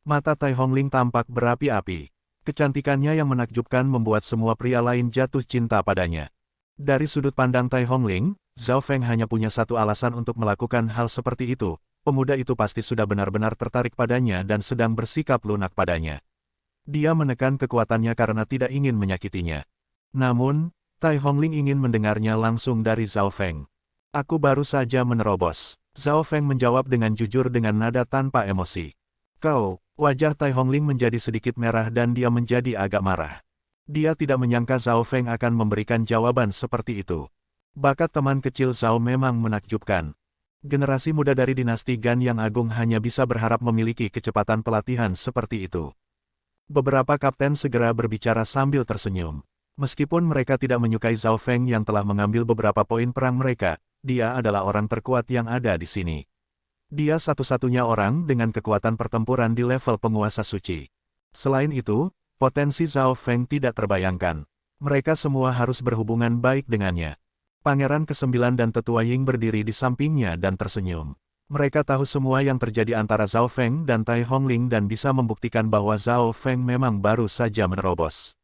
Mata Tai Hongling tampak berapi-api. Kecantikannya yang menakjubkan membuat semua pria lain jatuh cinta padanya. Dari sudut pandang Tai Hongling, Zhao Feng hanya punya satu alasan untuk melakukan hal seperti itu. Pemuda itu pasti sudah benar-benar tertarik padanya dan sedang bersikap lunak padanya. Dia menekan kekuatannya karena tidak ingin menyakitinya. Namun, Tai Hongling ingin mendengarnya langsung dari Zhao Feng. Aku baru saja menerobos. Zhao Feng menjawab dengan jujur dengan nada tanpa emosi. Kau. Wajah Tai Hongling menjadi sedikit merah dan dia menjadi agak marah. Dia tidak menyangka Zhao Feng akan memberikan jawaban seperti itu. Bakat teman kecil Zhao memang menakjubkan. Generasi muda dari dinasti Gan yang agung hanya bisa berharap memiliki kecepatan pelatihan seperti itu. Beberapa kapten segera berbicara sambil tersenyum. Meskipun mereka tidak menyukai Zhao Feng yang telah mengambil beberapa poin perang mereka, dia adalah orang terkuat yang ada di sini. Dia satu-satunya orang dengan kekuatan pertempuran di level penguasa suci. Selain itu, potensi Zhao Feng tidak terbayangkan. Mereka semua harus berhubungan baik dengannya. Pangeran ke-9 dan Tetua Ying berdiri di sampingnya dan tersenyum. Mereka tahu semua yang terjadi antara Zhao Feng dan Tai Hongling dan bisa membuktikan bahwa Zhao Feng memang baru saja menerobos.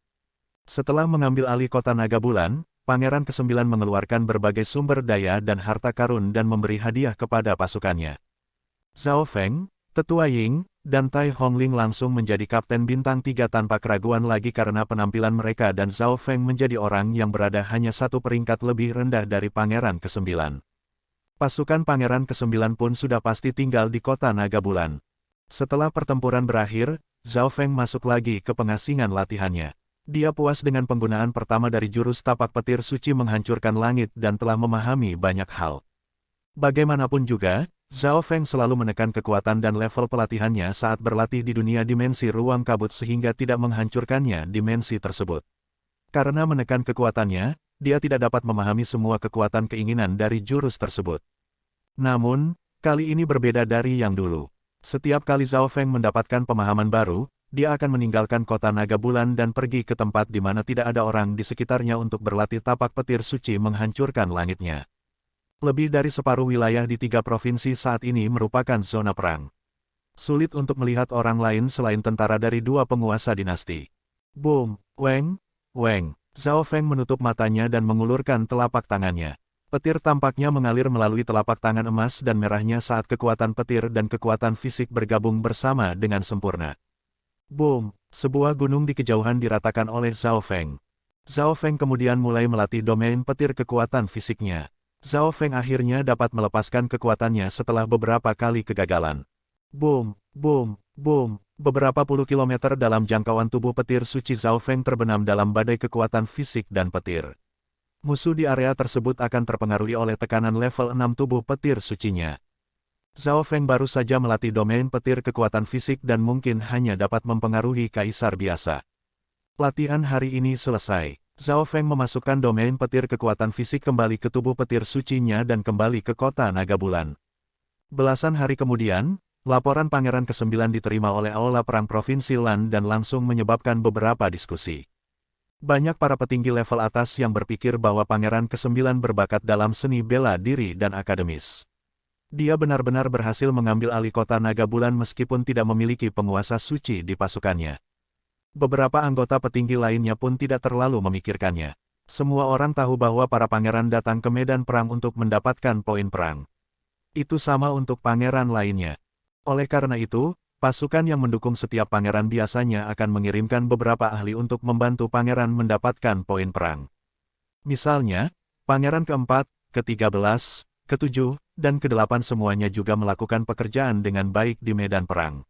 Setelah mengambil alih kota Naga Bulan, Pangeran ke-9 mengeluarkan berbagai sumber daya dan harta karun dan memberi hadiah kepada pasukannya. Zhao Feng, Tetua Ying, dan Tai Hongling langsung menjadi Kapten Bintang 3 tanpa keraguan lagi karena penampilan mereka dan Zhao Feng menjadi orang yang berada hanya satu peringkat lebih rendah dari Pangeran ke-9. Pasukan Pangeran ke-9 pun sudah pasti tinggal di kota Naga Bulan. Setelah pertempuran berakhir, Zhao Feng masuk lagi ke pengasingan latihannya. Dia puas dengan penggunaan pertama dari jurus tapak petir suci menghancurkan langit dan telah memahami banyak hal. Bagaimanapun juga, Zhao Feng selalu menekan kekuatan dan level pelatihannya saat berlatih di dunia dimensi ruang kabut sehingga tidak menghancurkannya dimensi tersebut. Karena menekan kekuatannya, dia tidak dapat memahami semua kekuatan keinginan dari jurus tersebut. Namun, kali ini berbeda dari yang dulu. Setiap kali Zhao Feng mendapatkan pemahaman baru, dia akan meninggalkan kota Naga Bulan dan pergi ke tempat di mana tidak ada orang di sekitarnya untuk berlatih tapak petir suci menghancurkan langitnya. Lebih dari separuh wilayah di 3 provinsi saat ini merupakan zona perang. Sulit untuk melihat orang lain selain tentara dari 2 penguasa dinasti. Boom, weng, weng. Zhao Feng menutup matanya dan mengulurkan telapak tangannya. Petir tampaknya mengalir melalui telapak tangan emas dan merahnya saat kekuatan petir dan kekuatan fisik bergabung bersama dengan sempurna. Boom, sebuah gunung di kejauhan diratakan oleh Zhao Feng. Zhao Feng kemudian mulai melatih domain petir kekuatan fisiknya. Zhao Feng akhirnya dapat melepaskan kekuatannya setelah beberapa kali kegagalan. Boom, boom, boom. Beberapa puluh kilometer dalam jangkauan tubuh petir suci Zhao Feng terbenam dalam badai kekuatan fisik dan petir. Musuh di area tersebut akan terpengaruhi oleh tekanan level 6 tubuh petir sucinya. Zhao Feng baru saja melatih domain petir kekuatan fisik dan mungkin hanya dapat mempengaruhi kaisar biasa. Latihan hari ini selesai. Zhao Feng memasukkan domain petir kekuatan fisik kembali ke tubuh petir sucinya dan kembali ke kota Naga Bulan. Belasan hari kemudian, laporan Pangeran ke-9 diterima oleh Aula Perang Provinsi Lan dan langsung menyebabkan beberapa diskusi. Banyak para petinggi level atas yang berpikir bahwa Pangeran ke-9 berbakat dalam seni bela diri dan akademis. Dia benar-benar berhasil mengambil alih kota Naga Bulan meskipun tidak memiliki penguasa suci di pasukannya. Beberapa anggota petinggi lainnya pun tidak terlalu memikirkannya. Semua orang tahu bahwa para pangeran datang ke medan perang untuk mendapatkan poin perang. Itu sama untuk pangeran lainnya. Oleh karena itu, pasukan yang mendukung setiap pangeran biasanya akan mengirimkan beberapa ahli untuk membantu pangeran mendapatkan poin perang. Misalnya, Pangeran keempat, ke-13, ke-7, dan ke-8 semuanya juga melakukan pekerjaan dengan baik di medan perang.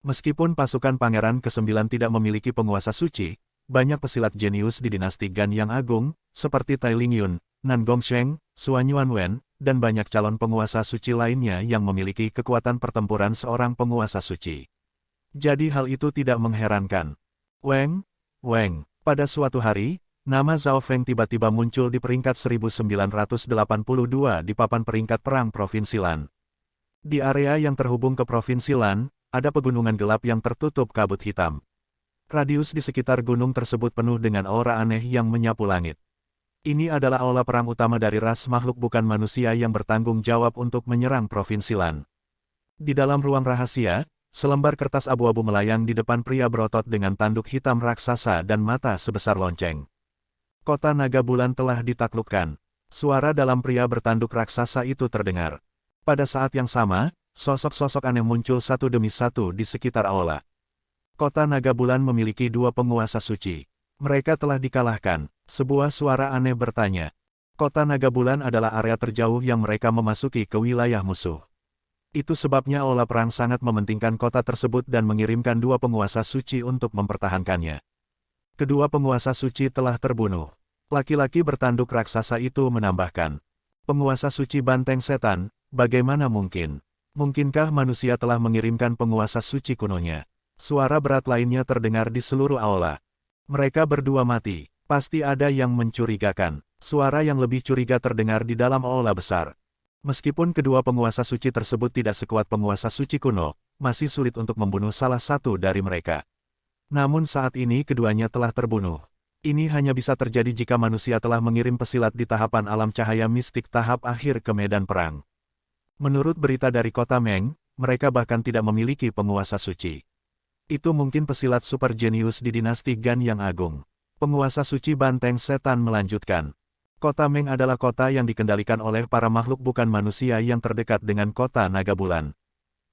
Meskipun pasukan Pangeran ke-9 tidak memiliki penguasa suci, banyak pesilat jenius di dinasti Gan yang agung, seperti Tai Lingyun, Nan Gongsheng, Suan Yuanwen, dan banyak calon penguasa suci lainnya yang memiliki kekuatan pertempuran seorang penguasa suci. Jadi hal itu tidak mengherankan. Weng, pada suatu hari, nama Zhao Feng tiba-tiba muncul di peringkat 1982 di papan peringkat perang Provinsi Lan. Di area yang terhubung ke Provinsi Lan, ada pegunungan gelap yang tertutup kabut hitam. Radius di sekitar gunung tersebut penuh dengan aura aneh yang menyapu langit. Ini adalah aula perang utama dari ras makhluk bukan manusia yang bertanggung jawab untuk menyerang Provinsi Lan. Di dalam ruang rahasia, selembar kertas abu-abu melayang di depan pria berotot dengan tanduk hitam raksasa dan mata sebesar lonceng. Kota Naga Bulan telah ditaklukkan. Suara dalam pria bertanduk raksasa itu terdengar. Pada saat yang sama, sosok-sosok aneh muncul satu demi satu di sekitar aula. Kota Naga Bulan memiliki dua penguasa suci. Mereka telah dikalahkan. Sebuah suara aneh bertanya. Kota Naga Bulan adalah area terjauh yang mereka memasuki ke wilayah musuh. Itu sebabnya aula perang sangat mementingkan kota tersebut dan mengirimkan dua penguasa suci untuk mempertahankannya. Kedua penguasa suci telah terbunuh. Laki-laki bertanduk raksasa itu menambahkan. Penguasa suci banteng setan, bagaimana mungkin? Mungkinkah manusia telah mengirimkan penguasa suci kunonya? Suara berat lainnya terdengar di seluruh aula. Mereka berdua mati. Pasti ada yang mencurigakan. Suara yang lebih curiga terdengar di dalam aula besar. Meskipun kedua penguasa suci tersebut tidak sekuat penguasa suci kuno, masih sulit untuk membunuh salah satu dari mereka. Namun saat ini keduanya telah terbunuh. Ini hanya bisa terjadi jika manusia telah mengirim pesilat di tahapan alam cahaya mistik tahap akhir ke medan perang. Menurut berita dari kota Meng, mereka bahkan tidak memiliki penguasa suci. Itu mungkin pesilat super jenius di dinasti Gan yang agung. Penguasa suci banteng setan melanjutkan. Kota Meng adalah kota yang dikendalikan oleh para makhluk bukan manusia yang terdekat dengan kota Naga Bulan.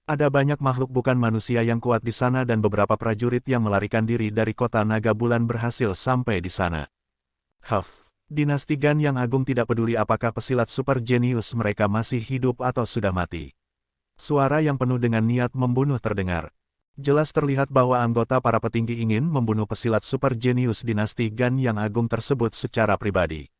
Ada banyak makhluk bukan manusia yang kuat di sana dan beberapa prajurit yang melarikan diri dari kota Naga Bulan berhasil sampai di sana. Dinasti Gan yang agung tidak peduli apakah pesilat super jenius mereka masih hidup atau sudah mati. Suara yang penuh dengan niat membunuh terdengar. Jelas terlihat bahwa anggota para petinggi ingin membunuh pesilat super jenius dinasti Gan yang agung tersebut secara pribadi.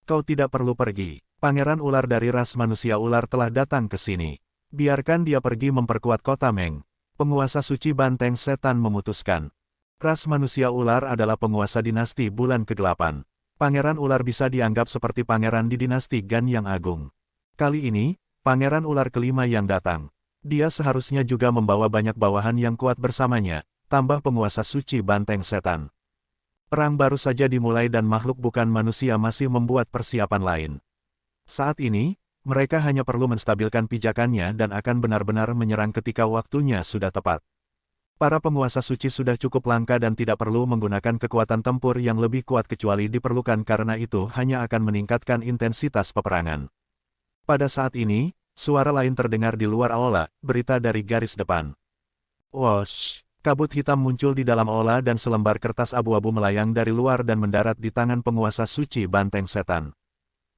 Kau tidak perlu pergi. Pangeran ular dari ras manusia ular telah datang ke sini. Biarkan dia pergi memperkuat kota Meng. Penguasa suci banteng setan memutuskan. Ras manusia ular adalah penguasa dinasti bulan ke-8. Pangeran ular bisa dianggap seperti pangeran di dinasti Gan yang agung. Kali ini, pangeran ular kelima yang datang. Dia seharusnya juga membawa banyak bawahan yang kuat bersamanya, tambah penguasa suci banteng setan. Perang baru saja dimulai dan makhluk bukan manusia masih membuat persiapan lain. Saat ini, mereka hanya perlu menstabilkan pijakannya dan akan benar-benar menyerang ketika waktunya sudah tepat. Para penguasa suci sudah cukup langka dan tidak perlu menggunakan kekuatan tempur yang lebih kuat kecuali diperlukan karena itu hanya akan meningkatkan intensitas peperangan. Pada saat ini, suara lain terdengar di luar aula, berita dari garis depan. Wosh! Kabut hitam muncul di dalam aula dan selembar kertas abu-abu melayang dari luar dan mendarat di tangan penguasa suci banteng setan.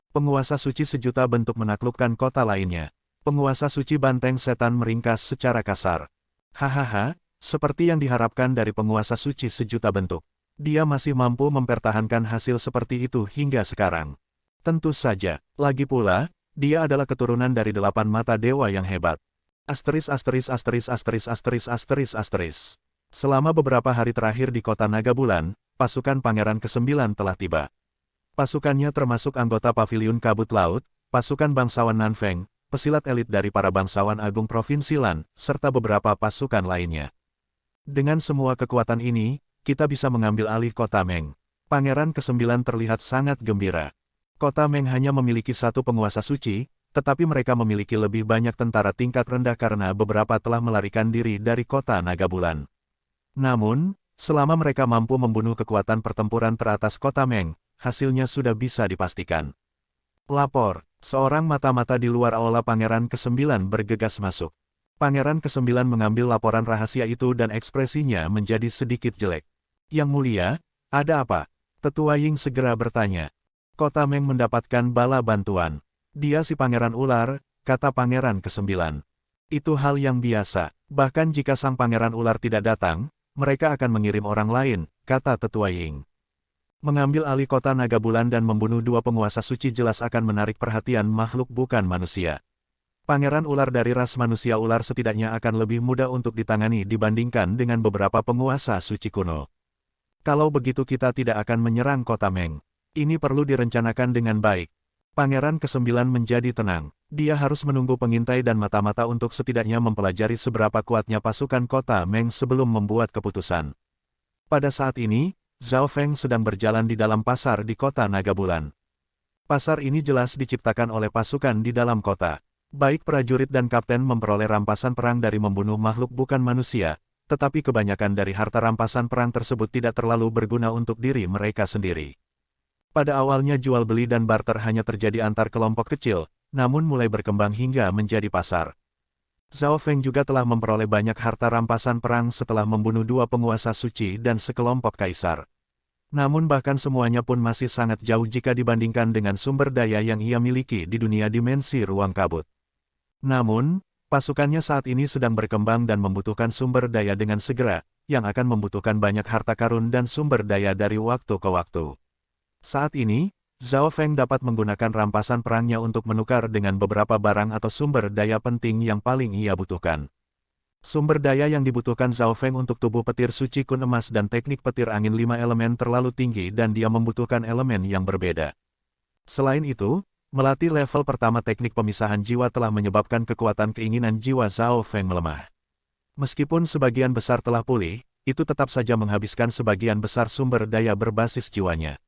Penguasa suci sejuta bentuk menaklukkan kota lainnya. Penguasa suci banteng setan meringkas secara kasar. Hahaha, seperti yang diharapkan dari penguasa suci sejuta bentuk. Dia masih mampu mempertahankan hasil seperti itu hingga sekarang. Tentu saja, lagi pula, dia adalah keturunan dari 8 mata dewa yang hebat. Selama beberapa hari terakhir di kota Naga Bulan, pasukan Pangeran ke-9 telah tiba. Pasukannya termasuk anggota Paviliun Kabut Laut, pasukan bangsawan Nanfeng, pesilat elit dari para bangsawan agung Provinsi Lan, serta beberapa pasukan lainnya. Dengan semua kekuatan ini, kita bisa mengambil alih kota Meng. Pangeran ke-9 terlihat sangat gembira. Kota Meng hanya memiliki satu penguasa suci, tetapi mereka memiliki lebih banyak tentara tingkat rendah karena beberapa telah melarikan diri dari kota Naga Bulan. Namun, selama mereka mampu membunuh kekuatan pertempuran teratas kota Meng, hasilnya sudah bisa dipastikan. Lapor, seorang mata-mata di luar aula Pangeran ke-9 bergegas masuk. Pangeran ke-9 mengambil laporan rahasia itu dan ekspresinya menjadi sedikit jelek. Yang mulia, ada apa? Tetua Ying segera bertanya. Kota Meng mendapatkan bala bantuan. Dia si pangeran ular, kata pangeran ke-9. Itu hal yang biasa, bahkan jika sang pangeran ular tidak datang, mereka akan mengirim orang lain, kata tetua Ying. Mengambil alih kota naga bulan dan membunuh dua penguasa suci jelas akan menarik perhatian makhluk bukan manusia. Pangeran ular dari ras manusia ular setidaknya akan lebih mudah untuk ditangani dibandingkan dengan beberapa penguasa suci kuno. Kalau begitu kita tidak akan menyerang kota Meng. Ini perlu direncanakan dengan baik. Pangeran ke-9 menjadi tenang. Dia harus menunggu pengintai dan mata-mata untuk setidaknya mempelajari seberapa kuatnya pasukan kota Meng sebelum membuat keputusan. Pada saat ini, Zhao Feng sedang berjalan di dalam pasar di kota Naga Bulan. Pasar ini jelas diciptakan oleh pasukan di dalam kota. Baik prajurit dan kapten memperoleh rampasan perang dari membunuh makhluk bukan manusia, tetapi kebanyakan dari harta rampasan perang tersebut tidak terlalu berguna untuk diri mereka sendiri. Pada awalnya jual beli dan barter hanya terjadi antar kelompok kecil, namun mulai berkembang hingga menjadi pasar. Zhao Feng juga telah memperoleh banyak harta rampasan perang setelah membunuh dua penguasa suci dan sekelompok kaisar. Namun bahkan semuanya pun masih sangat jauh jika dibandingkan dengan sumber daya yang ia miliki di dunia dimensi ruang kabut. Namun, pasukannya saat ini sedang berkembang dan membutuhkan sumber daya dengan segera, yang akan membutuhkan banyak harta karun dan sumber daya dari waktu ke waktu. Saat ini, Zhao Feng dapat menggunakan rampasan perangnya untuk menukar dengan beberapa barang atau sumber daya penting yang paling ia butuhkan. Sumber daya yang dibutuhkan Zhao Feng untuk tubuh petir suci kun emas dan teknik petir angin 5 elemen terlalu tinggi dan dia membutuhkan elemen yang berbeda. Selain itu, melatih level pertama teknik pemisahan jiwa telah menyebabkan kekuatan keinginan jiwa Zhao Feng melemah. Meskipun sebagian besar telah pulih, itu tetap saja menghabiskan sebagian besar sumber daya berbasis jiwanya.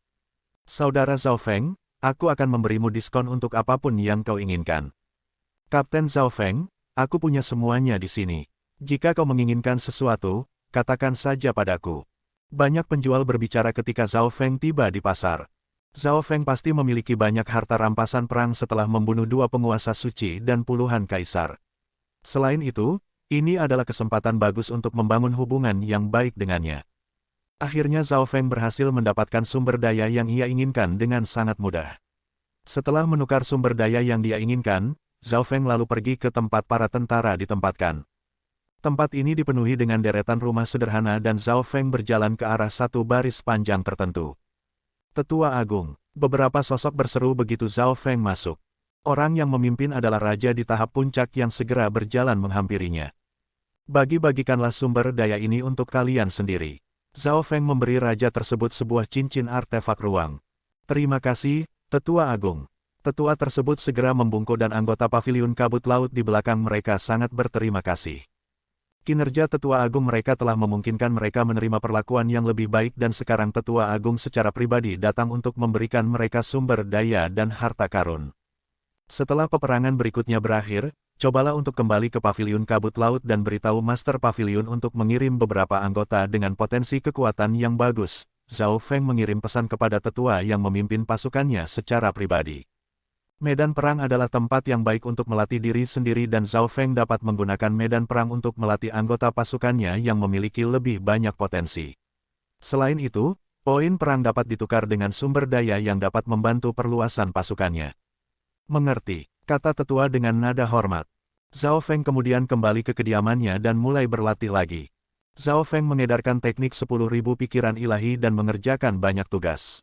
Saudara Zhao Feng, aku akan memberimu diskon untuk apapun yang kau inginkan. Kapten Zhao Feng, aku punya semuanya di sini. Jika kau menginginkan sesuatu, katakan saja padaku. Banyak penjual berbicara ketika Zhao Feng tiba di pasar. Zhao Feng pasti memiliki banyak harta rampasan perang setelah membunuh dua penguasa suci dan puluhan kaisar. Selain itu, ini adalah kesempatan bagus untuk membangun hubungan yang baik dengannya. Akhirnya Zhao Feng berhasil mendapatkan sumber daya yang ia inginkan dengan sangat mudah. Setelah menukar sumber daya yang dia inginkan, Zhao Feng lalu pergi ke tempat para tentara ditempatkan. Tempat ini dipenuhi dengan deretan rumah sederhana dan Zhao Feng berjalan ke arah satu baris panjang tertentu. Tetua Agung, beberapa sosok berseru begitu Zhao Feng masuk. Orang yang memimpin adalah raja di tahap puncak yang segera berjalan menghampirinya. Bagi-bagikanlah sumber daya ini untuk kalian sendiri. Zhao Feng memberi raja tersebut sebuah cincin artefak ruang. Terima kasih, Tetua Agung. Tetua tersebut segera membungkuk dan anggota paviliun kabut laut di belakang mereka sangat berterima kasih. Kinerja Tetua Agung mereka telah memungkinkan mereka menerima perlakuan yang lebih baik dan sekarang Tetua Agung secara pribadi datang untuk memberikan mereka sumber daya dan harta karun. Setelah peperangan berikutnya berakhir, cobalah untuk kembali ke paviliun kabut laut dan beritahu Master Paviliun untuk mengirim beberapa anggota dengan potensi kekuatan yang bagus. Zhao Feng mengirim pesan kepada tetua yang memimpin pasukannya secara pribadi. Medan perang adalah tempat yang baik untuk melatih diri sendiri dan Zhao Feng dapat menggunakan medan perang untuk melatih anggota pasukannya yang memiliki lebih banyak potensi. Selain itu, poin perang dapat ditukar dengan sumber daya yang dapat membantu perluasan pasukannya. Mengerti, kata tetua dengan nada hormat. Zhao Feng kemudian kembali ke kediamannya dan mulai berlatih lagi. Zhao Feng mengedarkan teknik 10.000 pikiran ilahi dan mengerjakan banyak tugas.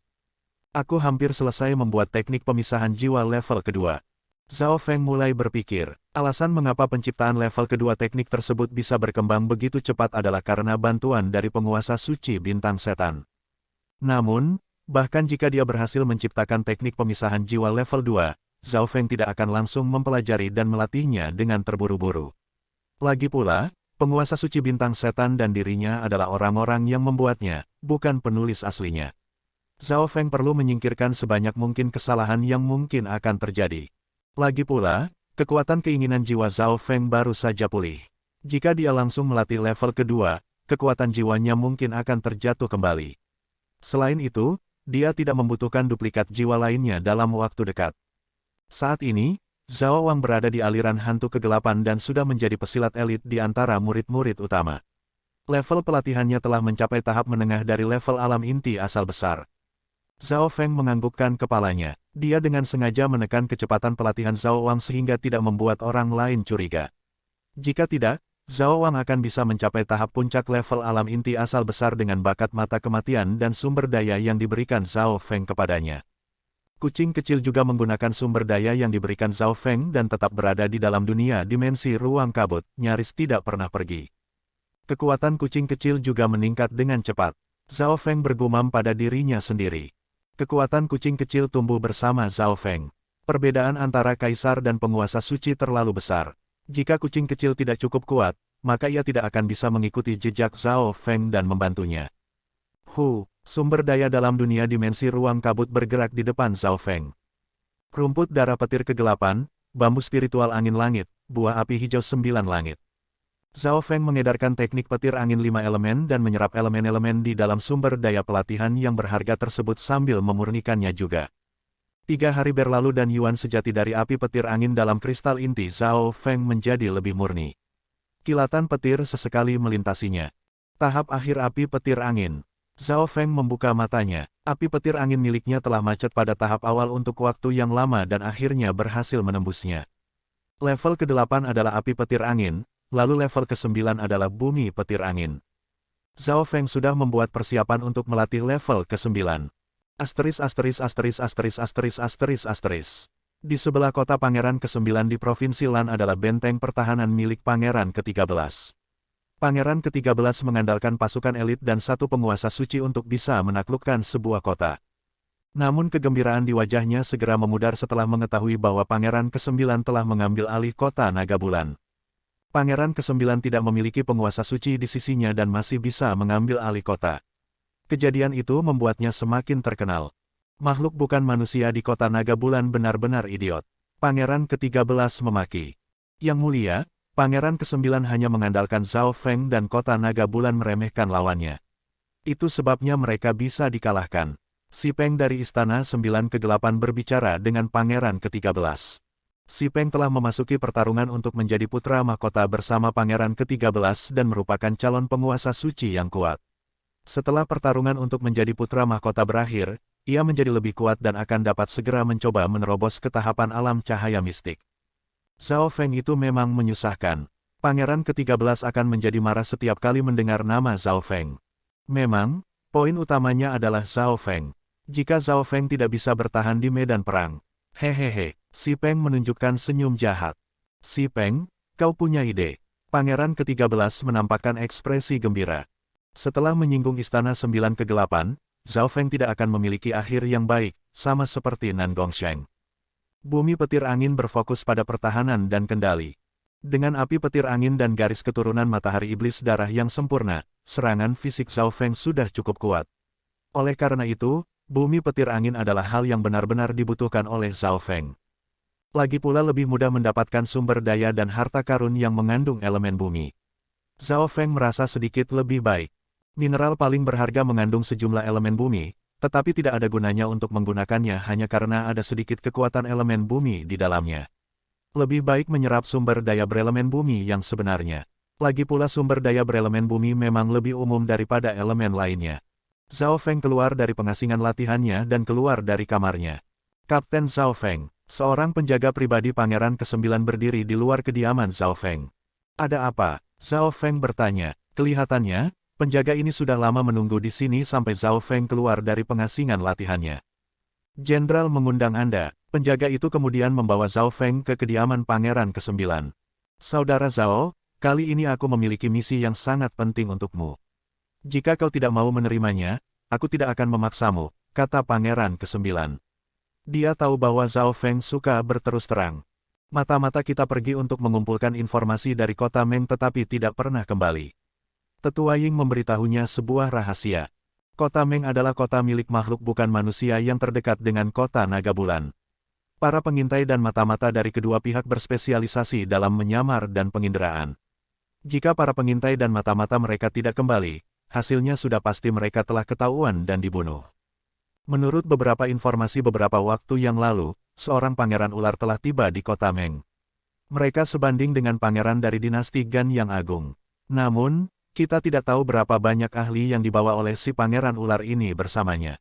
Aku hampir selesai membuat teknik pemisahan jiwa level kedua. Zhao Feng mulai berpikir, alasan mengapa penciptaan level kedua teknik tersebut bisa berkembang begitu cepat adalah karena bantuan dari penguasa suci bintang setan. Namun, bahkan jika dia berhasil menciptakan teknik pemisahan jiwa level 2, Zhao Feng tidak akan langsung mempelajari dan melatihnya dengan terburu-buru. Lagi pula, penguasa suci bintang setan dan dirinya adalah orang-orang yang membuatnya, bukan penulis aslinya. Zhao Feng perlu menyingkirkan sebanyak mungkin kesalahan yang mungkin akan terjadi. Lagi pula, kekuatan keinginan jiwa Zhao Feng baru saja pulih. Jika dia langsung melatih level kedua, kekuatan jiwanya mungkin akan terjatuh kembali. Selain itu, dia tidak membutuhkan duplikat jiwa lainnya dalam waktu dekat. Saat ini, Zhao Wang berada di aliran hantu kegelapan dan sudah menjadi pesilat elit di antara murid-murid utama. Level pelatihannya telah mencapai tahap menengah dari level alam inti asal besar. Zhao Feng menganggukkan kepalanya. Dia dengan sengaja menekan kecepatan pelatihan Zhao Wang sehingga tidak membuat orang lain curiga. Jika tidak, Zhao Wang akan bisa mencapai tahap puncak level alam inti asal besar dengan bakat mata kematian dan sumber daya yang diberikan Zhao Feng kepadanya. Kucing kecil juga menggunakan sumber daya yang diberikan Zhao Feng dan tetap berada di dalam dunia dimensi ruang kabut, nyaris tidak pernah pergi. Kekuatan kucing kecil juga meningkat dengan cepat. Zhao Feng bergumam pada dirinya sendiri. Kekuatan kucing kecil tumbuh bersama Zhao Feng. Perbedaan antara kaisar dan penguasa suci terlalu besar. Jika kucing kecil tidak cukup kuat, maka ia tidak akan bisa mengikuti jejak Zhao Feng dan membantunya. Sumber daya dalam dunia dimensi ruang kabut bergerak di depan Zhao Feng. Rumput darah petir kegelapan, bambu spiritual angin langit, buah api hijau 9 langit. Zhao Feng mengedarkan teknik petir angin 5 elemen dan menyerap elemen-elemen di dalam sumber daya pelatihan yang berharga tersebut sambil memurnikannya juga. 3 hari berlalu dan yuan sejati dari api petir angin dalam kristal inti Zhao Feng menjadi lebih murni. Kilatan petir sesekali melintasinya. Tahap akhir api petir angin. Zhao Feng membuka matanya. Api petir angin miliknya telah macet pada tahap awal untuk waktu yang lama dan akhirnya berhasil menembusnya. Level ke-8 adalah api petir angin. Lalu level ke-9 adalah bumi petir angin. Zhao Feng sudah membuat persiapan untuk melatih level ke-9. Di sebelah kota Pangeran ke-9 di Provinsi Lan adalah benteng pertahanan milik Pangeran ke-13. Pangeran ke-13 mengandalkan pasukan elit dan satu penguasa suci untuk bisa menaklukkan sebuah kota. Namun kegembiraan di wajahnya segera memudar setelah mengetahui bahwa Pangeran ke-9 telah mengambil alih kota Naga Bulan. Pangeran ke-9 tidak memiliki penguasa suci di sisinya dan masih bisa mengambil alih kota. Kejadian itu membuatnya semakin terkenal. Makhluk bukan manusia di kota Naga Bulan benar-benar idiot. Pangeran ke-13 memaki. Yang mulia, Pangeran ke-9 hanya mengandalkan Zhao Feng dan kota Naga Bulan meremehkan lawannya. Itu sebabnya mereka bisa dikalahkan. Si Peng dari Istana 9 ke-8 berbicara dengan Pangeran ke-13. Si Peng telah memasuki pertarungan untuk menjadi putra mahkota bersama Pangeran ke-13 dan merupakan calon penguasa suci yang kuat. Setelah pertarungan untuk menjadi putra mahkota berakhir, ia menjadi lebih kuat dan akan dapat segera mencoba menerobos ke tahapan alam cahaya mistik. Zhao Feng itu memang menyusahkan. Pangeran ke-13 akan menjadi marah setiap kali mendengar nama Zhao Feng. Memang, poin utamanya adalah Zhao Feng. Jika Zhao Feng tidak bisa bertahan di medan perang, hehehe. Si Peng menunjukkan senyum jahat. Si Peng, kau punya ide. Pangeran ke-13 menampakkan ekspresi gembira. Setelah menyinggung Istana 9 ke-8, Zhao Feng tidak akan memiliki akhir yang baik, sama seperti Nan Gongsheng. Bumi petir angin berfokus pada pertahanan dan kendali. Dengan api petir angin dan garis keturunan matahari iblis darah yang sempurna, serangan fisik Zhao Feng sudah cukup kuat. Oleh karena itu, bumi petir angin adalah hal yang benar-benar dibutuhkan oleh Zhao Feng. Lagi pula lebih mudah mendapatkan sumber daya dan harta karun yang mengandung elemen bumi. Zhao Feng merasa sedikit lebih baik. Mineral paling berharga mengandung sejumlah elemen bumi, tetapi tidak ada gunanya untuk menggunakannya hanya karena ada sedikit kekuatan elemen bumi di dalamnya. Lebih baik menyerap sumber daya berelemen bumi yang sebenarnya. Lagi pula sumber daya berelemen bumi memang lebih umum daripada elemen lainnya. Zhao Feng keluar dari pengasingan latihannya dan keluar dari kamarnya. Kapten Zhao Feng. Seorang penjaga pribadi Pangeran ke-9 berdiri di luar kediaman Zhao Feng. Ada apa? Zhao Feng bertanya. Kelihatannya, penjaga ini sudah lama menunggu di sini sampai Zhao Feng keluar dari pengasingan latihannya. Jenderal mengundang Anda. Penjaga itu kemudian membawa Zhao Feng ke kediaman Pangeran ke-9. Saudara Zhao, kali ini aku memiliki misi yang sangat penting untukmu. Jika kau tidak mau menerimanya, aku tidak akan memaksamu, kata Pangeran ke-9. Dia tahu bahwa Zhao Feng suka berterus terang. Mata-mata kita pergi untuk mengumpulkan informasi dari kota Meng tetapi tidak pernah kembali. Tetua Ying memberitahunya sebuah rahasia. Kota Meng adalah kota milik makhluk bukan manusia yang terdekat dengan kota Naga Bulan. Para pengintai dan mata-mata dari kedua pihak berspesialisasi dalam menyamar dan penginderaan. Jika para pengintai dan mata-mata mereka tidak kembali, hasilnya sudah pasti mereka telah ketahuan dan dibunuh. Menurut beberapa informasi beberapa waktu yang lalu, seorang pangeran ular telah tiba di kota Meng. Mereka sebanding dengan pangeran dari dinasti Gan yang agung. Namun, kita tidak tahu berapa banyak ahli yang dibawa oleh si pangeran ular ini bersamanya.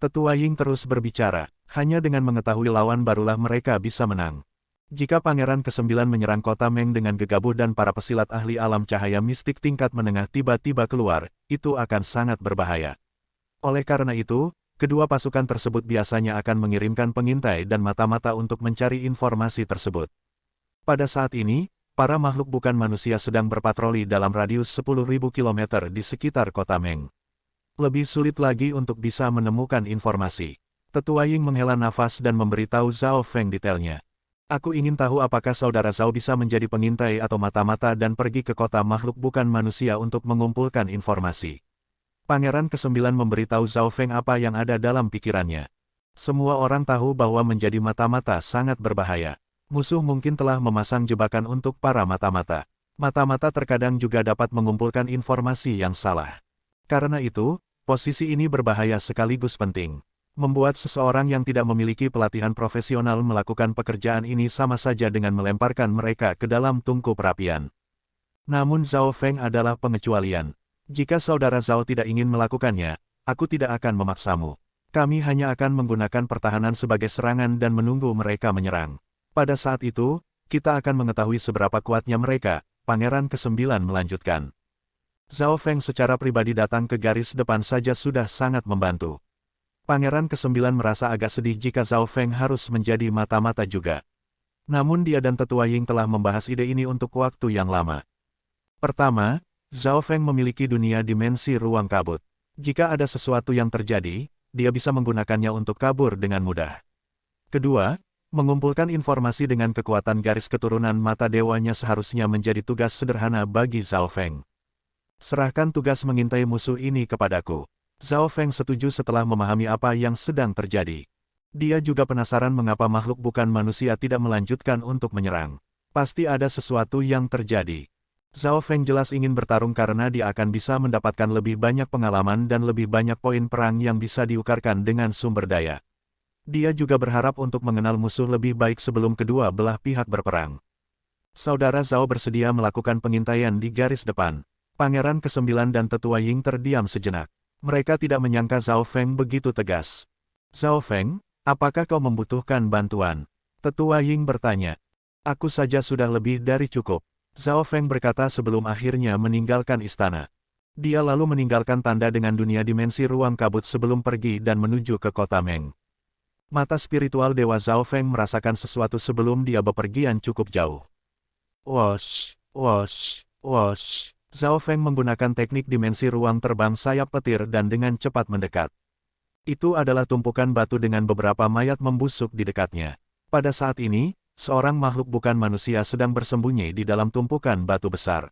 Tetua Ying terus berbicara, hanya dengan mengetahui lawan barulah mereka bisa menang. Jika Pangeran ke-9 menyerang kota Meng dengan gegabah dan para pesilat ahli alam cahaya mistik tingkat menengah tiba-tiba keluar, itu akan sangat berbahaya. Oleh karena itu, kedua pasukan tersebut biasanya akan mengirimkan pengintai dan mata-mata untuk mencari informasi tersebut. Pada saat ini, para makhluk bukan manusia sedang berpatroli dalam radius 10.000 km di sekitar kota Meng. Lebih sulit lagi untuk bisa menemukan informasi. Tetua Ying menghela nafas dan memberitahu Zhao Feng detailnya. Aku ingin tahu apakah saudara Zhao bisa menjadi pengintai atau mata-mata dan pergi ke kota makhluk bukan manusia untuk mengumpulkan informasi. Pangeran ke-9 memberitahu Zhao Feng apa yang ada dalam pikirannya. Semua orang tahu bahwa menjadi mata-mata sangat berbahaya. Musuh mungkin telah memasang jebakan untuk para mata-mata. Mata-mata terkadang juga dapat mengumpulkan informasi yang salah. Karena itu, posisi ini berbahaya sekaligus penting. Membuat seseorang yang tidak memiliki pelatihan profesional melakukan pekerjaan ini sama saja dengan melemparkan mereka ke dalam tungku perapian. Namun Zhao Feng adalah pengecualian. Jika saudara Zhao tidak ingin melakukannya, aku tidak akan memaksamu. Kami hanya akan menggunakan pertahanan sebagai serangan dan menunggu mereka menyerang. Pada saat itu, kita akan mengetahui seberapa kuatnya mereka, Pangeran ke-9 melanjutkan. Zhao Feng secara pribadi datang ke garis depan saja sudah sangat membantu. Pangeran ke-9 merasa agak sedih jika Zhao Feng harus menjadi mata-mata juga. Namun dia dan Tetua Ying telah membahas ide ini untuk waktu yang lama. Pertama, Zhao Feng memiliki dunia dimensi ruang kabut. Jika ada sesuatu yang terjadi, dia bisa menggunakannya untuk kabur dengan mudah. Kedua, mengumpulkan informasi dengan kekuatan garis keturunan mata dewanya seharusnya menjadi tugas sederhana bagi Zhao Feng. Serahkan tugas mengintai musuh ini kepadaku. Zhao Feng setuju setelah memahami apa yang sedang terjadi. Dia juga penasaran mengapa makhluk bukan manusia tidak melanjutkan untuk menyerang. Pasti ada sesuatu yang terjadi. Zhao Feng jelas ingin bertarung karena dia akan bisa mendapatkan lebih banyak pengalaman dan lebih banyak poin perang yang bisa diukarkan dengan sumber daya. Dia juga berharap untuk mengenal musuh lebih baik sebelum kedua belah pihak berperang. Saudara Zhao bersedia melakukan pengintaian di garis depan. Pangeran ke-9 dan Tetua Ying terdiam sejenak. Mereka tidak menyangka Zhao Feng begitu tegas. Zhao Feng, apakah kau membutuhkan bantuan? Tetua Ying bertanya. Aku saja sudah lebih dari cukup. Zhao Feng berkata sebelum akhirnya meninggalkan istana. Dia lalu meninggalkan tanda dengan dunia dimensi ruang kabut sebelum pergi dan menuju ke kota Meng. Mata spiritual Dewa Zhao Feng merasakan sesuatu sebelum dia bepergian cukup jauh. Wosh, wosh, wosh. Zhao Feng menggunakan teknik dimensi ruang terbang sayap petir dan dengan cepat mendekat. Itu adalah tumpukan batu dengan beberapa mayat membusuk di dekatnya. Pada saat ini, seorang makhluk bukan manusia sedang bersembunyi di dalam tumpukan batu besar.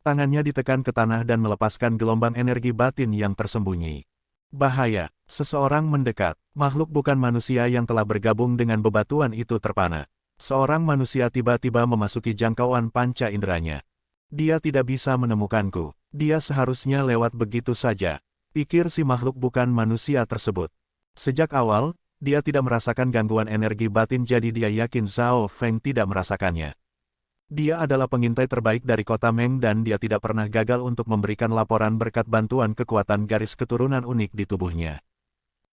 Tangannya ditekan ke tanah dan melepaskan gelombang energi batin yang tersembunyi. Bahaya, seseorang mendekat. Makhluk bukan manusia yang telah bergabung dengan bebatuan itu terpana. Seorang manusia tiba-tiba memasuki jangkauan panca inderanya. Dia tidak bisa menemukanku. Dia seharusnya lewat begitu saja. Pikir si makhluk bukan manusia tersebut. Sejak awal, dia tidak merasakan gangguan energi batin jadi dia yakin Zhao Feng tidak merasakannya. Dia adalah pengintai terbaik dari kota Meng dan dia tidak pernah gagal untuk memberikan laporan berkat bantuan kekuatan garis keturunan unik di tubuhnya.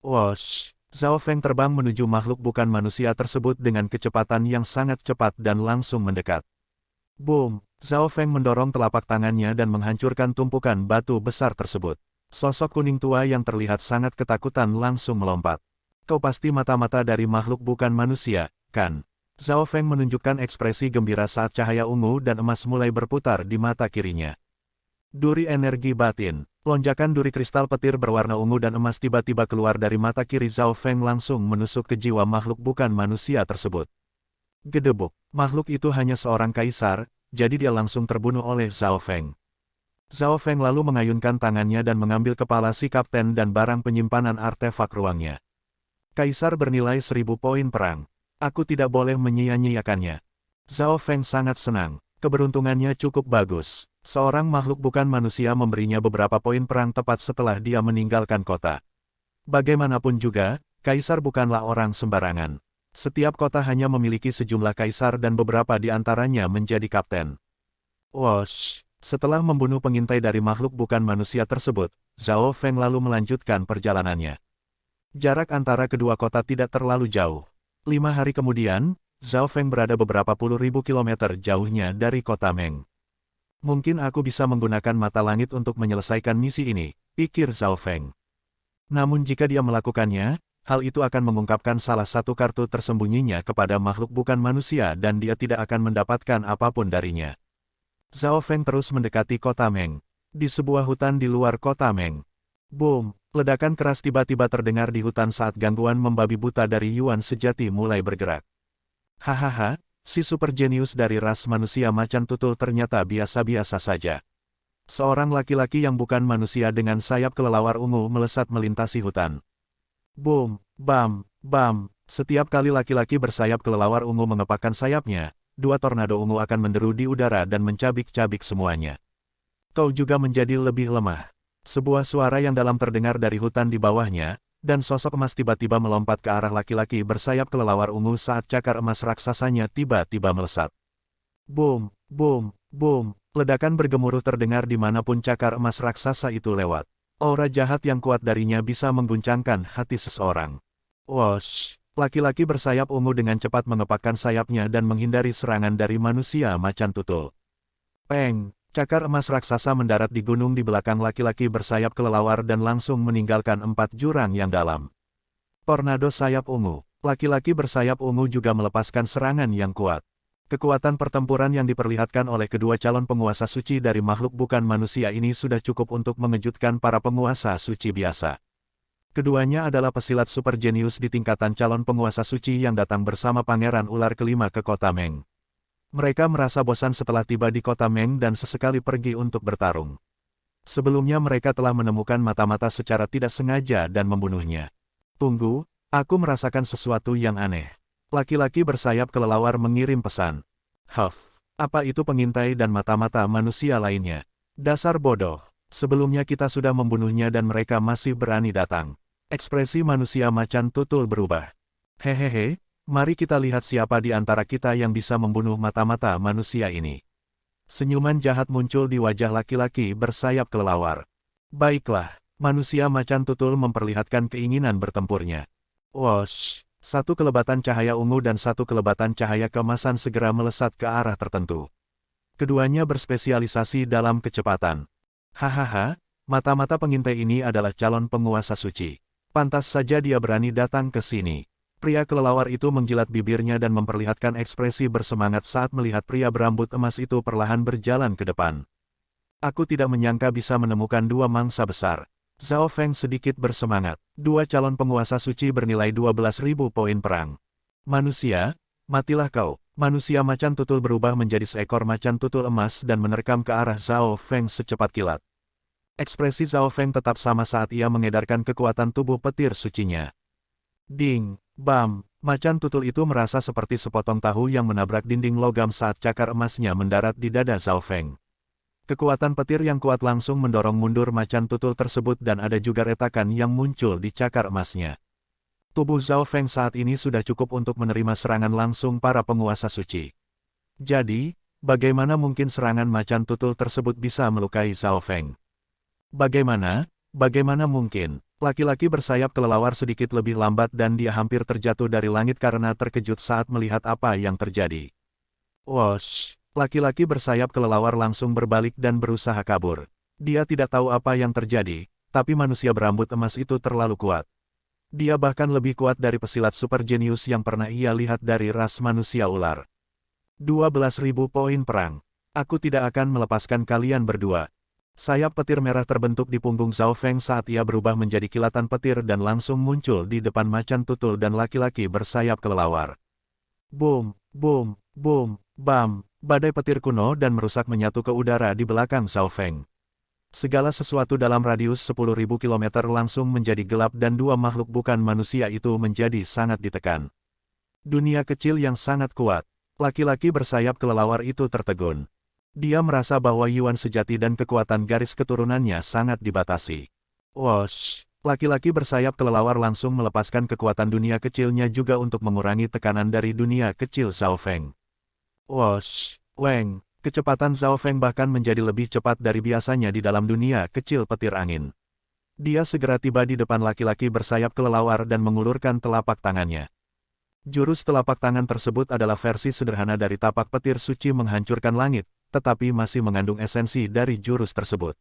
Wosh! Zhao Feng terbang menuju makhluk bukan manusia tersebut dengan kecepatan yang sangat cepat dan langsung mendekat. Boom! Zhao Feng mendorong telapak tangannya dan menghancurkan tumpukan batu besar tersebut. Sosok kuning tua yang terlihat sangat ketakutan langsung melompat. Kau pasti mata-mata dari makhluk bukan manusia, kan? Zhao Feng menunjukkan ekspresi gembira saat cahaya ungu dan emas mulai berputar di mata kirinya. Duri energi batin. Lonjakan duri kristal petir berwarna ungu dan emas tiba-tiba keluar dari mata kiri Zhao Feng langsung menusuk ke jiwa makhluk bukan manusia tersebut. Gedebuk. Makhluk itu hanya seorang kaisar, jadi dia langsung terbunuh oleh Zhao Feng. Zhao Feng lalu mengayunkan tangannya dan mengambil kepala si kapten dan barang penyimpanan artefak ruangnya. Kaisar bernilai 1000 poin perang. Aku tidak boleh menyia-nyiakannya. Zhao Feng sangat senang. Keberuntungannya cukup bagus. Seorang makhluk bukan manusia memberinya beberapa poin perang tepat setelah dia meninggalkan kota. Bagaimanapun juga, kaisar bukanlah orang sembarangan. Setiap kota hanya memiliki sejumlah kaisar dan beberapa di antaranya menjadi kapten. Wosh! Setelah membunuh pengintai dari makhluk bukan manusia tersebut, Zhao Feng lalu melanjutkan perjalanannya. Jarak antara kedua kota tidak terlalu jauh. 5 hari kemudian, Zhao Feng berada beberapa puluh ribu kilometer jauhnya dari kota Meng. Mungkin aku bisa menggunakan mata langit untuk menyelesaikan misi ini, pikir Zhao Feng. Namun jika dia melakukannya, hal itu akan mengungkapkan salah satu kartu tersembunyinya kepada makhluk bukan manusia dan dia tidak akan mendapatkan apapun darinya. Zhao Feng terus mendekati kota Meng. Di sebuah hutan di luar kota Meng. Boom! Ledakan keras tiba-tiba terdengar di hutan saat gangguan membabi buta dari Yuan sejati mulai bergerak. Hahaha, si super jenius dari ras manusia macan tutul ternyata biasa-biasa saja. Seorang laki-laki yang bukan manusia dengan sayap kelelawar ungu melesat melintasi hutan. Boom, bam, bam, setiap kali laki-laki bersayap kelelawar ungu mengepakkan sayapnya, 2 tornado ungu akan menderu di udara dan mencabik-cabik semuanya. Kau juga menjadi lebih lemah. Sebuah suara yang dalam terdengar dari hutan di bawahnya, dan sosok emas tiba-tiba melompat ke arah laki-laki bersayap kelelawar ungu saat cakar emas raksasanya tiba-tiba melesat. Boom, boom, boom, ledakan bergemuruh terdengar dimanapun cakar emas raksasa itu lewat. Aura jahat yang kuat darinya bisa mengguncangkan hati seseorang. Wosh, laki-laki bersayap ungu dengan cepat mengepakkan sayapnya dan menghindari serangan dari manusia macan tutul. Peng! Cakar emas raksasa mendarat di gunung di belakang laki-laki bersayap kelelawar dan langsung meninggalkan 4 jurang yang dalam. Tornado sayap ungu. Laki-laki bersayap ungu juga melepaskan serangan yang kuat. Kekuatan pertempuran yang diperlihatkan oleh kedua calon penguasa suci dari makhluk bukan manusia ini sudah cukup untuk mengejutkan para penguasa suci biasa. Keduanya adalah pesilat super jenius di tingkatan calon penguasa suci yang datang bersama pangeran ular kelima ke kota Meng. Mereka merasa bosan setelah tiba di kota Meng dan sesekali pergi untuk bertarung. Sebelumnya mereka telah menemukan mata-mata secara tidak sengaja dan membunuhnya. Tunggu, aku merasakan sesuatu yang aneh. Laki-laki bersayap kelelawar mengirim pesan. Huff, apa itu pengintai dan mata-mata manusia lainnya? Dasar bodoh, sebelumnya kita sudah membunuhnya dan mereka masih berani datang. Ekspresi manusia macan tutul berubah. Hehehe. Mari kita lihat siapa di antara kita yang bisa membunuh mata-mata manusia ini. Senyuman jahat muncul di wajah laki-laki bersayap kelelawar. Baiklah, manusia macan tutul memperlihatkan keinginan bertempurnya. Wosh, 1 kelebatan cahaya ungu dan 1 kelebatan cahaya keemasan segera melesat ke arah tertentu. Keduanya berspesialisasi dalam kecepatan. Hahaha, mata-mata pengintai ini adalah calon penguasa suci. Pantas saja dia berani datang ke sini. Pria kelelawar itu menjilat bibirnya dan memperlihatkan ekspresi bersemangat saat melihat pria berambut emas itu perlahan berjalan ke depan. Aku tidak menyangka bisa menemukan 2 mangsa besar. Zhao Feng sedikit bersemangat. 2 calon penguasa suci bernilai 12.000 poin perang. Manusia, matilah kau. Manusia macan tutul berubah menjadi seekor macan tutul emas dan menerkam ke arah Zhao Feng secepat kilat. Ekspresi Zhao Feng tetap sama saat ia mengedarkan kekuatan tubuh petir sucinya. Ding! Bam! Macan tutul itu merasa seperti sepotong tahu yang menabrak dinding logam saat cakar emasnya mendarat di dada Zhao Feng. Kekuatan petir yang kuat langsung mendorong mundur macan tutul tersebut dan ada juga retakan yang muncul di cakar emasnya. Tubuh Zhao Feng saat ini sudah cukup untuk menerima serangan langsung para penguasa suci. Jadi, bagaimana mungkin serangan macan tutul tersebut bisa melukai Zhao Feng? Bagaimana mungkin? Laki-laki bersayap kelelawar sedikit lebih lambat dan dia hampir terjatuh dari langit karena terkejut saat melihat apa yang terjadi. Wosh! Laki-laki bersayap kelelawar langsung berbalik dan berusaha kabur. Dia tidak tahu apa yang terjadi, tapi manusia berambut emas itu terlalu kuat. Dia bahkan lebih kuat dari pesilat super jenius yang pernah ia lihat dari ras manusia ular. 12.000 poin perang. Aku tidak akan melepaskan kalian berdua. Sayap petir merah terbentuk di punggung Zhao Feng saat ia berubah menjadi kilatan petir dan langsung muncul di depan macan tutul dan laki-laki bersayap kelelawar. Boom, boom, boom, bam, badai petir kuno dan merusak menyatu ke udara di belakang Zhao Feng. Segala sesuatu dalam radius 10.000 km langsung menjadi gelap dan 2 makhluk bukan manusia itu menjadi sangat ditekan. Dunia kecil yang sangat kuat. Laki-laki bersayap kelelawar itu tertegun. Dia merasa bahwa Yuan sejati dan kekuatan garis keturunannya sangat dibatasi. Wosh! Laki-laki bersayap kelelawar langsung melepaskan kekuatan dunia kecilnya juga untuk mengurangi tekanan dari dunia kecil Zhao Feng. Wosh! Weng! Kecepatan Zhao Feng bahkan menjadi lebih cepat dari biasanya di dalam dunia kecil petir angin. Dia segera tiba di depan laki-laki bersayap kelelawar dan mengulurkan telapak tangannya. Jurus telapak tangan tersebut adalah versi sederhana dari tapak petir suci menghancurkan langit, tetapi masih mengandung esensi dari jurus tersebut.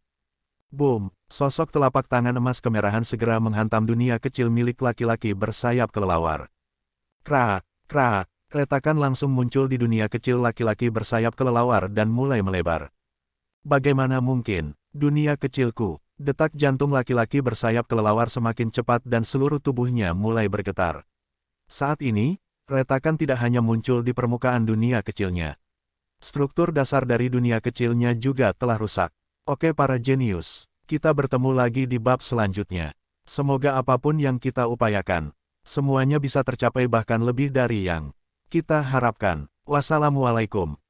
Boom! Sosok telapak tangan emas kemerahan segera menghantam dunia kecil milik laki-laki bersayap kelelawar. Krak! Krak! Retakan langsung muncul di dunia kecil laki-laki bersayap kelelawar dan mulai melebar. Bagaimana mungkin? Dunia kecilku. Detak jantung laki-laki bersayap kelelawar semakin cepat dan seluruh tubuhnya mulai bergetar. Saat ini, retakan tidak hanya muncul di permukaan dunia kecilnya. Struktur dasar dari dunia kecilnya juga telah rusak. Oke para jenius, kita bertemu lagi di bab selanjutnya. Semoga apapun yang kita upayakan, semuanya bisa tercapai bahkan lebih dari yang kita harapkan. Wassalamualaikum.